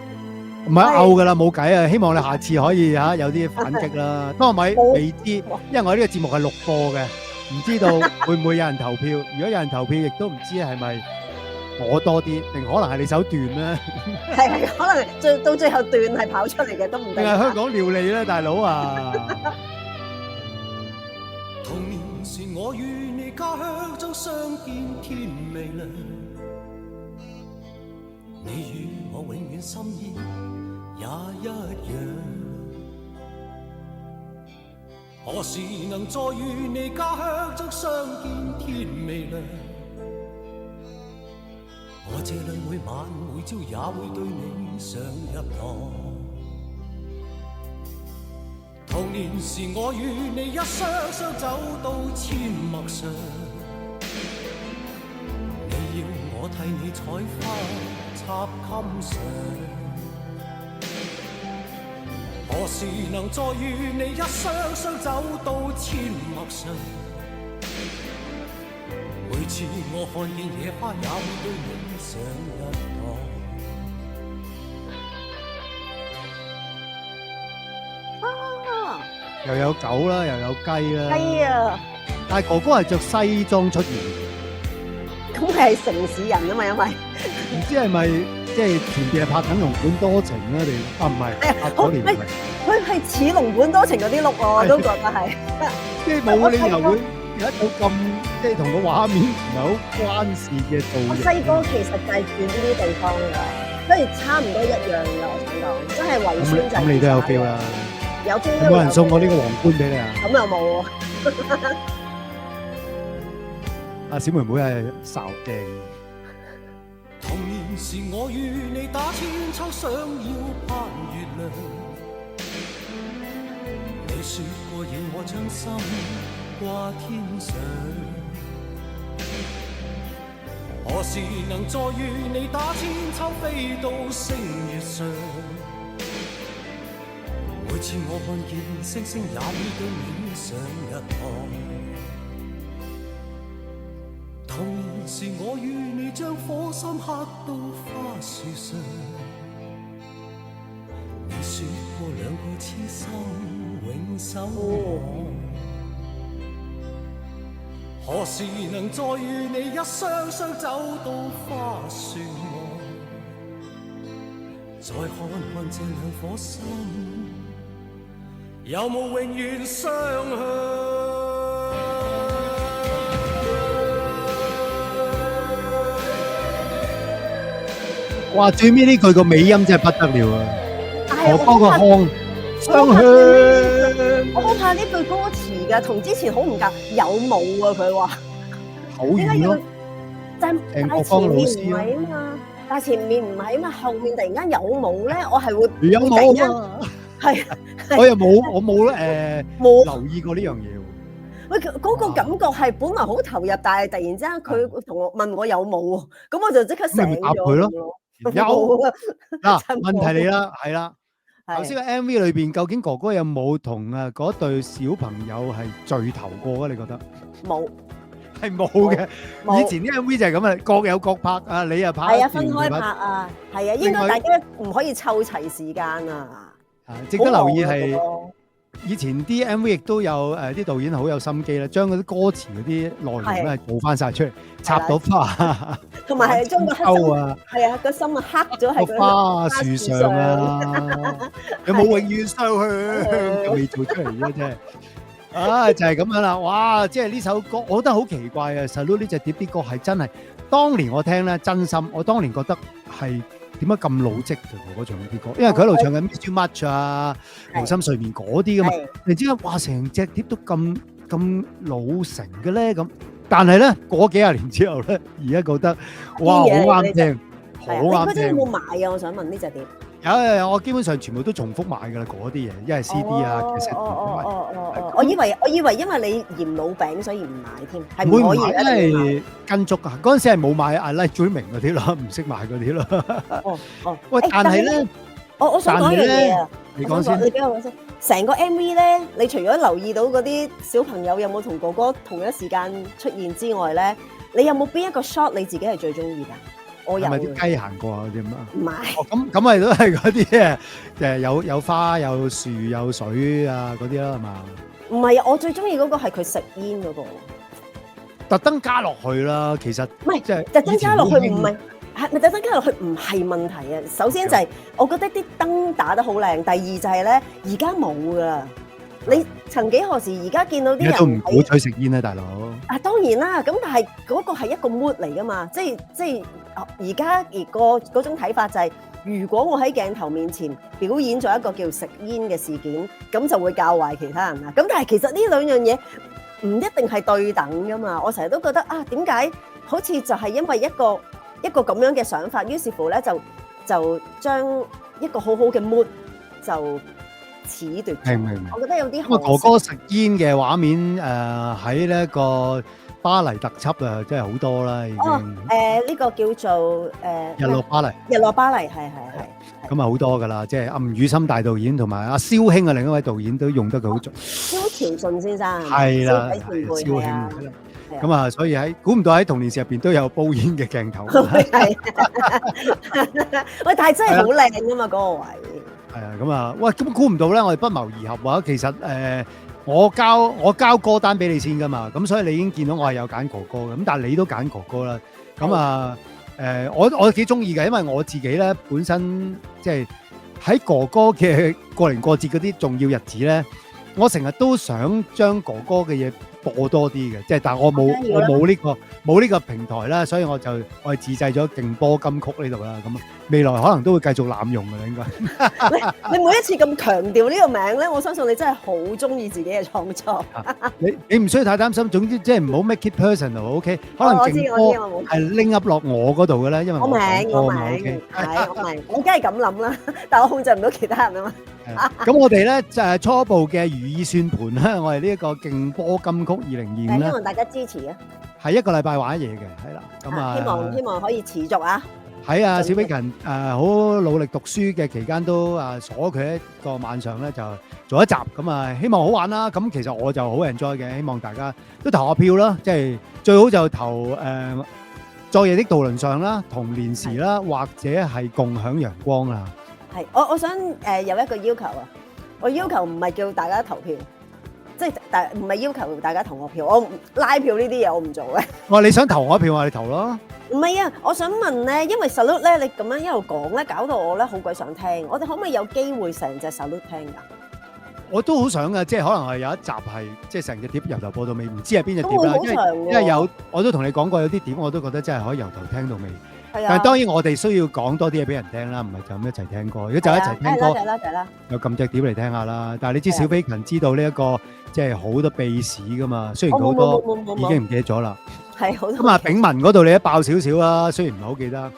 Speaker 1: 唔係拗噶啦，冇計啊！希望你下次可以嚇有啲反擊啦。不過未知，因為我呢個節目係錄播嘅，唔知道會唔會有人投票。如果有人投票，亦都唔知係咪我多啲，定可能係你首段咧？
Speaker 2: 係可能到最後段係跑出嚟嘅都唔定。
Speaker 1: 定係香港料理咧，大佬啊！
Speaker 6: 童年時我與你家鄉中相見天未亮，你與我永遠心意也一樣。何時能再與你家鄉中相見天未亮？我這裏每晚每朝也會對你上一堂。童年時我與你一雙雙走到阡陌上，你要我替你採花插襟上。何時能再與你一雙雙走到阡陌上？每次我看見野花也會對你上一堂。
Speaker 1: 又有狗啦，又有雞啦。
Speaker 2: 雞啊！
Speaker 1: 但係哥哥係着西裝出現，
Speaker 2: 咁係城市人啊嘛，因為
Speaker 1: 唔知係咪即係前邊係拍緊《龍本多情》啊？定唔係拍嗰年唔係？
Speaker 2: 佢係似龍本多情嗰啲 look 我都覺得係。
Speaker 1: 即係冇理由會有一套咁即係同個畫面唔係好關事嘅造型。
Speaker 2: 我細個其實就係住呢啲地方㗎，所以差唔多一樣㗎。我想講，真係圍村就係。
Speaker 1: 咁你都有 feel 啦。
Speaker 2: 有 feel。
Speaker 1: 有冇人送我呢個皇冠俾你啊？
Speaker 2: 咁又冇喎。
Speaker 1: 阿小妹妹係哨鏡。
Speaker 6: 童年時我與你打千秋，想要攀月亮。你說過要我將心掛天上，何時能再與你打千秋，飛到星月上？每次我看見星星，也會對你上一堂。童年時我與你將火心刻到花樹上，你說過兩個痴心永守望。何時能再與你一雙雙走到花樹岸，再看看這兩顆心，有冇永遠相向？
Speaker 1: 哇！最尾呢句個尾音真係不得了啊！我幫個腔相向，
Speaker 2: 我好怕呢句歌詞㗎，同之前好唔夾，有冇啊？佢話
Speaker 1: 好遠咯，
Speaker 2: 但
Speaker 1: 鄭國江老師
Speaker 2: 唔係啊嘛，但前面唔係啊嘛，後面突然間有冇咧？我係會
Speaker 1: 有冇啊嘛？
Speaker 2: 係
Speaker 1: 我又冇，我冇
Speaker 2: 冇
Speaker 1: 留意過呢樣嘢喎。
Speaker 2: 喂，嗰個感覺係本來好投入，但係突然之間佢同我問我有冇喎，咁我就即刻醒
Speaker 1: 咪答佢咯。有嗱，問題嚟啦，係啦。頭先個 MV 裏邊，究竟哥哥有冇同嗰對小朋友係聚頭過啊？你覺得？
Speaker 2: 冇，
Speaker 1: 係冇嘅。以前啲 MV 就係咁啊，各有各拍啊，你又拍，
Speaker 2: 係啊，分開拍啊，係啊，應該大家唔可以湊齊時間啊。
Speaker 1: 值得留意係以前啲 MV 亦都有啲導演好有心機啦，將嗰啲歌詞嗰啲內容咧做翻晒出嚟，插到花，
Speaker 2: 同埋係將個黑
Speaker 1: 心啊，
Speaker 2: 係啊個心啊黑咗喺
Speaker 1: 個花樹上啊，有冇永遠相向？未做出嚟啫，真係啊，就係咁樣啦！哇，即係呢首歌，我覺得好奇怪啊！Salute 呢隻碟啲歌係真係，當年我聽咧真心，我當年覺得係。點解咁老積嘅哥哥唱嗰啲歌？因為佢喺度唱緊 Miss You Much 啊、無心睡眠嗰啲噶嘛。突然之間，哇！成隻碟都咁老成嘅咧咁。但係咧，過幾廿年之後咧，而家覺得哇，好啱聽，好啱聽。
Speaker 2: 你嗰陣有冇買啊？我想問呢隻碟。
Speaker 1: 有，我基本上全部都重複買㗎啦，嗰啲嘢，一係 CD 啊，其實
Speaker 2: 我以為因為你嫌老餅所以唔買添，係
Speaker 1: 唔
Speaker 2: 可以
Speaker 1: 因為跟足啊！嗰陣時係冇買 I Like Dreaming 嗰啲咯，唔識買嗰啲咯。喂，但係咧，
Speaker 2: 我想講一樣嘢啊！
Speaker 1: 你講先，
Speaker 2: 你俾我講先。成個 MV 咧，你除咗留意到嗰啲小朋友有冇同哥哥同一時間出現之外咧，你有冇邊一個 shot 你自己係最中意㗎？我有。係咪
Speaker 1: 啲雞行過啊？啲咁啊？
Speaker 2: 唔係。
Speaker 1: 咁咪都係嗰啲有花有樹有水啊嗰啲啦，係嘛？
Speaker 2: 唔係啊！我最中意嗰個係佢食煙嗰個。
Speaker 1: 特登加落去啦。其實
Speaker 2: 唔係
Speaker 1: 即係
Speaker 2: 特登加落去
Speaker 1: 以前好興
Speaker 2: 唔係咪特登加落去唔係問題啊。首先就係我覺得啲燈打得好靚，第二就係咧而家冇㗎啦。你曾幾何時而家見到啲
Speaker 1: 而家都唔
Speaker 2: 人
Speaker 1: 鼓吹食煙啊，大佬。
Speaker 2: 啊，當然啦，咁但係嗰個係一個 mood 嚟㗎嘛，即係而家嗰種睇法就係、如果我喺鏡頭面前表演咗一個叫食煙嘅事件，咁就會教壞其他人啦。咁但係其實呢兩樣嘢唔一定係對等㗎嘛。我成日都覺得啊，點解好似就係因為一個咁樣嘅想法，於是乎咧就將一個好好嘅 mood 就褫奪咗。
Speaker 1: 明。
Speaker 2: 我覺得有啲
Speaker 1: 咁啊，哥哥食煙嘅畫面喺呢一個巴黎特輯啊，真係好多啦，已經。
Speaker 2: 呢個叫做
Speaker 1: 日落巴黎。
Speaker 2: 日落巴黎係。
Speaker 1: 咁啊好多㗎啦，即係吳宇森大導演同埋阿蕭興啊，另一位導演都用得佢好盡。
Speaker 2: 蕭朝順先生
Speaker 1: 係啦，
Speaker 2: 蕭前輩
Speaker 1: 蕭興
Speaker 2: 係啊
Speaker 1: 係啦。咁啊，所以估唔到喺童年時入邊都有煲煙嘅鏡頭。
Speaker 2: 係喂，但係真係好靚㗎嘛嗰個位。
Speaker 1: 係啊，咁啊，喂，咁估唔到咧，我哋不謀而合啊！其實我交歌單俾你先噶嘛，咁所以你已經見到我係有揀哥哥嘅，咁但係你都揀哥哥啦。咁啊我幾中意嘅，因為我自己咧本身即係喺哥哥嘅過年過節嗰啲重要日子咧，我成日都想將哥哥嘅嘢播多啲嘅，即係但係我冇呢個平台啦，所以我係自製咗勁波金曲呢度啦。咁未來可能都會繼續濫用嘅啦，應該。
Speaker 2: 你每一次咁強調呢個名咧，我相信你真係好中意自己嘅創作。
Speaker 1: 你唔需要太擔心，總之即係唔好 make it personal，OK？可能勁波係拎up落我嗰度嘅咧，因為
Speaker 2: 我明，
Speaker 1: 係
Speaker 2: 我明，我梗係咁諗啦，但我控制唔到其他人啊嘛。
Speaker 1: 咁我哋咧就係初步嘅如意算盤啦，我哋呢一個勁波金曲2025咧，
Speaker 2: 希望大家支持啊！
Speaker 1: 係一個禮拜玩嘢嘅，係啦，咁啊，
Speaker 2: 希望可以持續啊！
Speaker 1: 喺啊小比勤好努力讀書嘅期間都鎖佢一個晚上咧就做一集，咁啊希望好玩啦。咁其實我就好 enjoy 嘅，希望大家都投下票啦，即係最好就投昨夜的渡輪上啦、童年時啦，或者係共享陽光啊。
Speaker 2: 係，我想有一個要求啊！我要求唔係叫大家投票，即係唔係要求大家投我票，我拉票呢啲嘢我唔做嘅。
Speaker 1: 你想投我票，你投咯。
Speaker 2: 唔係啊，我想問咧，因為 Salute 咧，你咁樣一路講咧，搞到我咧好鬼想聽。我哋可唔可以有機會成隻 Salute 聽㗎？
Speaker 1: 我都好想㗎，即係可能係有一集係即係成隻碟由頭播到尾，唔知係邊隻碟啦。因為我都同你講過，有啲碟我都覺得真係可以由頭聽到尾。但係當然我哋需要講多啲嘢俾人聽啦，唔係就咁一齊聽歌。如果就一齊聽歌，有撳隻碟嚟聽下啦。但係你知小飛勤知道呢一個即係好多秘史㗎嘛，雖然好多已經唔記得咗啦。
Speaker 2: 係好多。
Speaker 1: 咁啊，炳文嗰度你一爆少少啦，雖然唔係好記得。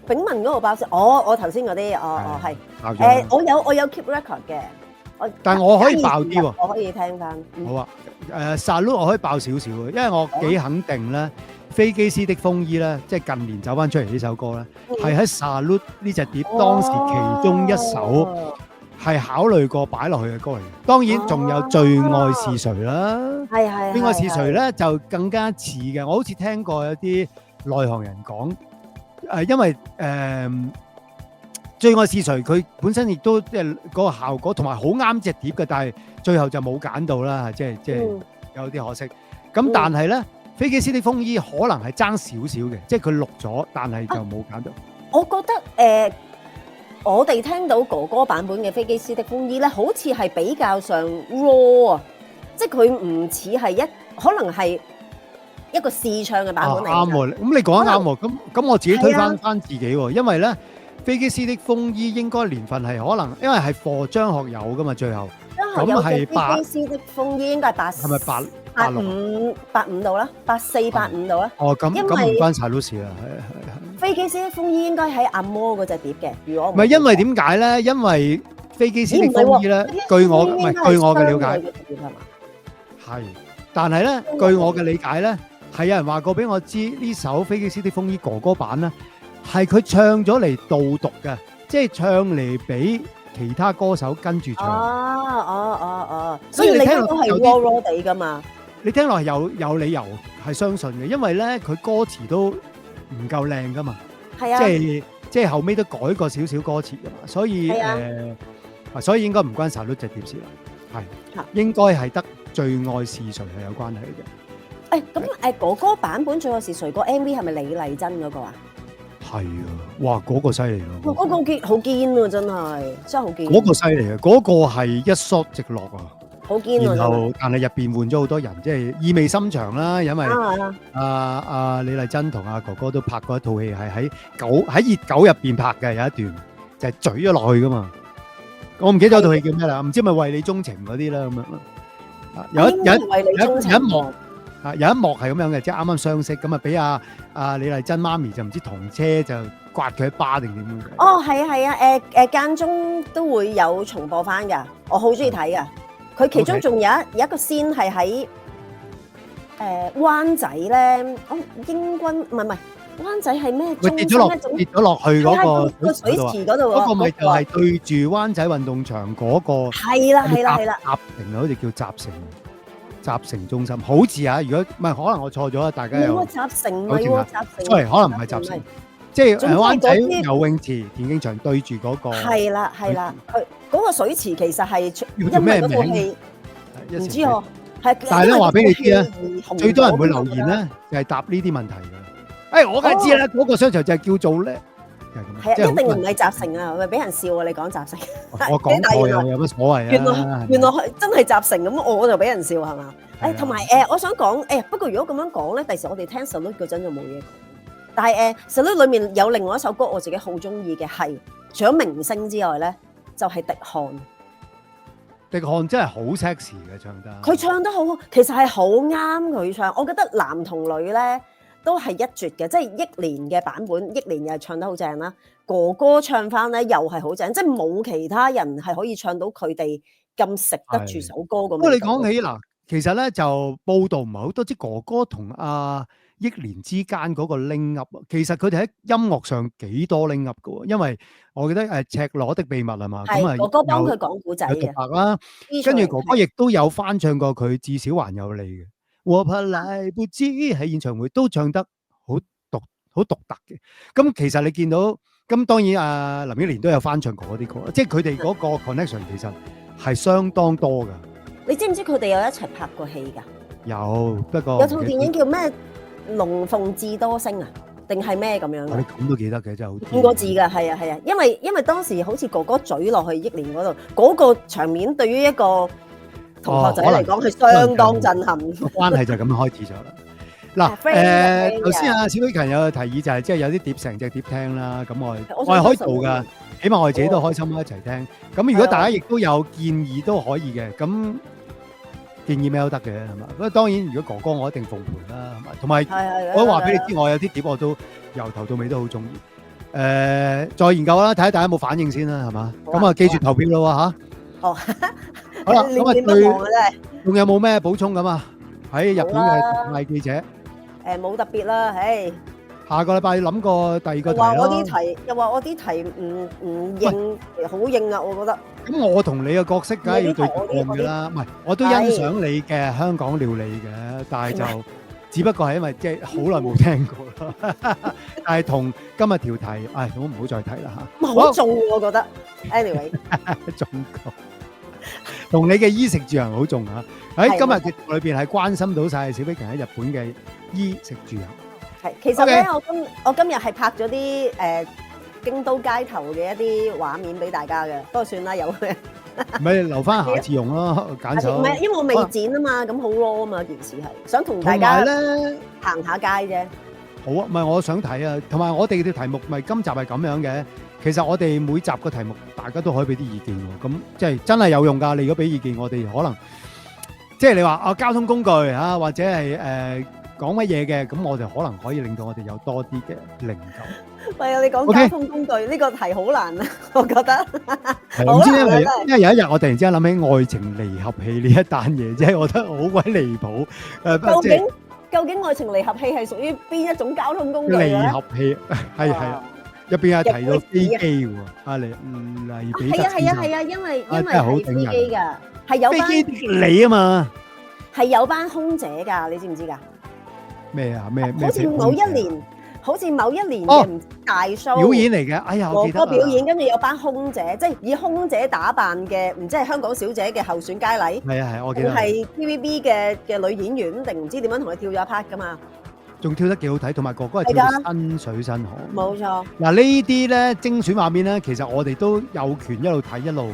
Speaker 2: 炳文嗰度爆少，我頭先嗰啲，係。我有 keep record 嘅。
Speaker 1: 但係我可以爆啲喎。
Speaker 2: 我可以聽翻。
Speaker 1: 好啊，Salute 我可以爆少少嘅，因為我幾肯定咧。飛機師的風衣咧，即係近年走翻出嚟呢首歌咧，係喺 Salute 呢隻碟當時其中一首係考慮過擺落去嘅歌嚟。當然仲有最愛是誰啦，
Speaker 2: 係
Speaker 1: 最愛是誰咧就更加似嘅。我好似聽過有啲內行人講，因為最愛是誰佢本身亦都即係嗰個效果同埋好啱隻碟嘅，但係最後就冇揀到啦，即係有啲可惜。咁但係咧。飛機師的風衣可能係爭少少嘅，即係佢錄咗，但係就冇揀到。
Speaker 2: 我覺得我哋聽到哥哥版本嘅飛機師的風衣咧，好似係比較上 raw 啊，即係佢唔似係可能係一個試唱嘅版本嚟。
Speaker 1: 啱喎，咁你講得啱喎。咁我自己推翻自己喎，因為咧飛機師的風衣應該年份係可能，因為係課張學友噶嘛，最後
Speaker 2: 咁係飛機師的風衣應該係
Speaker 1: 係咪
Speaker 2: 85度啦，8485度啦。
Speaker 1: 哦，咁唔關晒都事啦，係。
Speaker 2: 飛機師的風衣應該喺阿摩嗰隻碟嘅，如果
Speaker 1: 唔係因為點解咧？因為飛機師的風衣咧，據我嘅了解係，但係咧據我嘅理解咧，係有人話過俾我知呢首飛機師的風衣哥哥版咧，係佢唱咗嚟導讀嘅，即係唱嚟俾其他歌手跟住唱。
Speaker 2: 所以你聽都係 raw 地噶嘛？
Speaker 1: 你聽落係有理由係相信嘅，因為咧佢歌詞都唔夠靚噶嘛，
Speaker 2: 係啊，
Speaker 1: 即係後尾都改過少少歌詞噶嘛，所以所以應該唔關 Salute 隻碟事啦，係應該係得最愛是誰係有關係嘅。
Speaker 2: 咁哥哥版本《最愛是誰》個 MV 係咪李麗珍嗰個啊？
Speaker 1: 係啊，哇嗰個犀利咯！
Speaker 2: 嗰個好堅喎，真係好堅。
Speaker 1: 嗰個犀利啊！嗰個係一 shot 直落啊！
Speaker 2: 好堅喎，
Speaker 1: 然後但係入邊換咗好多人，即係意味深長啦。因為李麗珍同阿哥哥都拍過一套戲，係喺熱狗入邊拍嘅，有一段就係咀咗落去噶嘛。我唔記得咗套戲叫咩啦，唔知咪為你鍾情嗰啲啦咁樣。有一幕係咁樣嘅，即係啱啱相識咁啊，俾阿李麗珍媽咪就唔知同車就刮佢一巴定點樣嘅。
Speaker 2: 哦，係啊，間中都會有重播翻㗎，我好中意睇㗎。佢其中仲有一個 scene 係喺灣仔咧，英軍唔係灣仔係咩？
Speaker 1: 佢跌咗落去嗰個
Speaker 2: 水池嗰度
Speaker 1: 嗰個咪就係對住灣仔運動場嗰個。
Speaker 2: 係啦。
Speaker 1: 集成啊，好似叫集成中心，好似啊。如果唔係，可能我錯咗啊，大家又
Speaker 2: 集成唔係喎，集成。
Speaker 1: sorry，可能唔係集成，即係灣仔游泳池田徑場對住嗰個。係啦，佢嗰個水池其實係因為嗰套戲唔知喎，係。但係咧話俾你知啊，最多人會留言咧，就係答呢啲問題嘅。我梗係知啦，嗰個商場就係叫做咧，
Speaker 2: 係啊，一定唔係集成啊，咪俾人笑啊！你講集成，
Speaker 1: 我講錯有乜所謂啊？
Speaker 2: 原來真係集成咁，我就俾人笑係嘛？同埋我想講不過如果咁樣講咧，第時我哋聽 Salute 嗰陣就冇嘢講。但係Salute 裏面有另外一首歌我自己好中意嘅係，除咗明星之外咧，就係迪漢。
Speaker 1: 迪漢真係好 sexy 嘅唱得，
Speaker 2: 佢唱得好，其實係好啱佢唱。我覺得男同女咧都係一絕嘅，即係憶蓮嘅版本，憶蓮又係唱得好正啦。哥哥唱翻咧又係好正，即係冇其他人係可以唱到佢哋咁食得住首歌咁。不
Speaker 1: 過你講起嗱，其實咧就報道唔係好多，即係哥哥同阿憶蓮之間嗰個 link up，其實佢哋喺音樂上幾多 link up 嘅喎，因為我記得赤裸的秘密係嘛，咁啊
Speaker 2: 哥哥幫佢講古仔
Speaker 1: 有獨白啦，跟住哥哥亦都有翻唱過佢至少還有你嘅，我怕來不及喺演唱會都唱得好獨特嘅。咁其實你見到咁當然林憶蓮都有翻唱過嗰啲歌，即係佢哋嗰個 connection 其實係相當多㗎。
Speaker 2: 你知唔知佢哋有一齊拍過戲㗎？
Speaker 1: 有，不過
Speaker 2: 有套電影叫咩《龍鳳智多星》啊，定係咩咁樣嘅？
Speaker 1: 你咁都記得嘅，真係好。
Speaker 2: 5個字㗎，係啊，因為當時好似哥哥嘴落去憶蓮嗰度，嗰個場面對於一個同學仔嚟講係相當震撼。
Speaker 1: 關係就咁樣開始咗啦。嗱，頭先小偉勤有提議就係即係有啲碟成隻碟聽啦，咁我係可以做㗎，起碼我哋自己都開心一齊聽。咁如果大家亦都有建議都可以嘅，咁建議咩都得嘅係嘛。不過當然如果哥哥我一定奉陪啦，係嘛。同埋我話俾你知，我有啲碟我都由頭到尾都好中意。再研究啦，睇下大家有冇反應先啦，係嘛。咁啊記住投票咯喎嚇。好啦，咁啊對，仲有冇咩補充咁啊？喺日本嘅特派記者。
Speaker 2: 冇特別啦，
Speaker 1: 下個禮拜諗個第二個題咯。
Speaker 2: 又話我啲題唔應，好應啊！我覺得。
Speaker 1: 咁我同你嘅角色梗係要對抗㗎啦，唔係我都欣賞你嘅香港料理嘅，但係就只不過係因為即係好耐冇聽過啦。但係同今日條題，我唔好再提啦嚇。
Speaker 2: 好重我覺得 ，anyway，
Speaker 1: 重過。同你嘅衣食住行好重嚇，喺今日嘅裏邊係關心到曬小飛強喺日本嘅衣食住行。
Speaker 2: 係，其實咧，我今日係拍咗啲京都街頭嘅一啲畫面俾大家嘅，不過算啦，有嘅。
Speaker 1: 咪留翻下次用咯，揀手。
Speaker 2: 唔係，因為我未剪啊嘛，咁好 raw 啊嘛，件事係想同大家行下街啫。
Speaker 1: 好啊，唔係我想睇啊，同埋我哋嘅題目咪今集係咁樣嘅。其實我哋每集個題目，大家都可以俾啲意見喎。咁即係真係有用㗎。你如果俾意見，我哋可能即係你話交通工具嚇，或者係講乜嘢嘅，咁我哋可能可以令到我哋有多啲嘅靈感。
Speaker 2: 係啊，你講交通工具呢個題好難啊，我覺得。
Speaker 1: 唔知因為有一日我突然之間諗起愛情離合器呢一單嘢，即係我覺得好鬼離譜。
Speaker 2: 究竟愛情離合器係屬於邊一種交通工具咧？
Speaker 1: 離合器係入邊係提到飛機喎，黎彼得先生。係啊，因為係飛機㗎，係有班飛機你啊嘛，係
Speaker 2: 有班空姐㗎，你知唔知㗎？
Speaker 1: 咩啊？咩？
Speaker 2: 好似某一年好似某一年
Speaker 1: 哦
Speaker 2: 嘅唔知大 show
Speaker 1: 表演嚟嘅，哎呀，我
Speaker 2: 和
Speaker 1: 記得啦
Speaker 2: 歌表演，跟住有班空姐，即係以空姐打扮嘅，唔知係香港小姐嘅候選佳麗，
Speaker 1: 係啊係，我記得，
Speaker 2: 定係 TVB 嘅女演員，定唔知點樣同佢跳咗一 part 噶嘛？
Speaker 1: 仲跳得幾好睇，同埋哥哥係跳到身水身汗。
Speaker 2: 冇錯，
Speaker 1: 嗱呢啲咧精選畫面咧，其實我哋都有權一路睇一路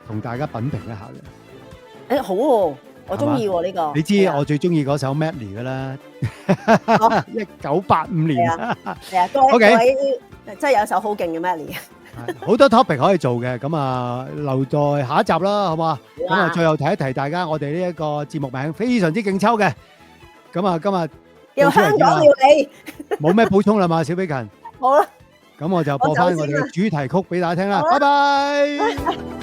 Speaker 1: 同大家品評一下嘅。
Speaker 2: 誒好喎，我中意喎呢個。
Speaker 1: 你知
Speaker 2: 係啊
Speaker 1: 我最中意嗰首 Medley 嘅啦
Speaker 2: 哦
Speaker 1: ，1985年。
Speaker 2: 係啊，各位
Speaker 1: OK
Speaker 2: 各位，真係有一首好勁嘅 Melody。
Speaker 1: 好多 topic 可以做嘅，咁啊留在下一集啦，好嘛？咁啊，最後提一提大家，我哋呢一個節目名非常之勁抽嘅，咁啊今日
Speaker 2: 由香港料理，
Speaker 1: 冇咩補充啦嘛，小比勤，
Speaker 2: 好啦，
Speaker 1: 咁我就播翻我哋嘅主題曲俾大家聽啦，拜拜。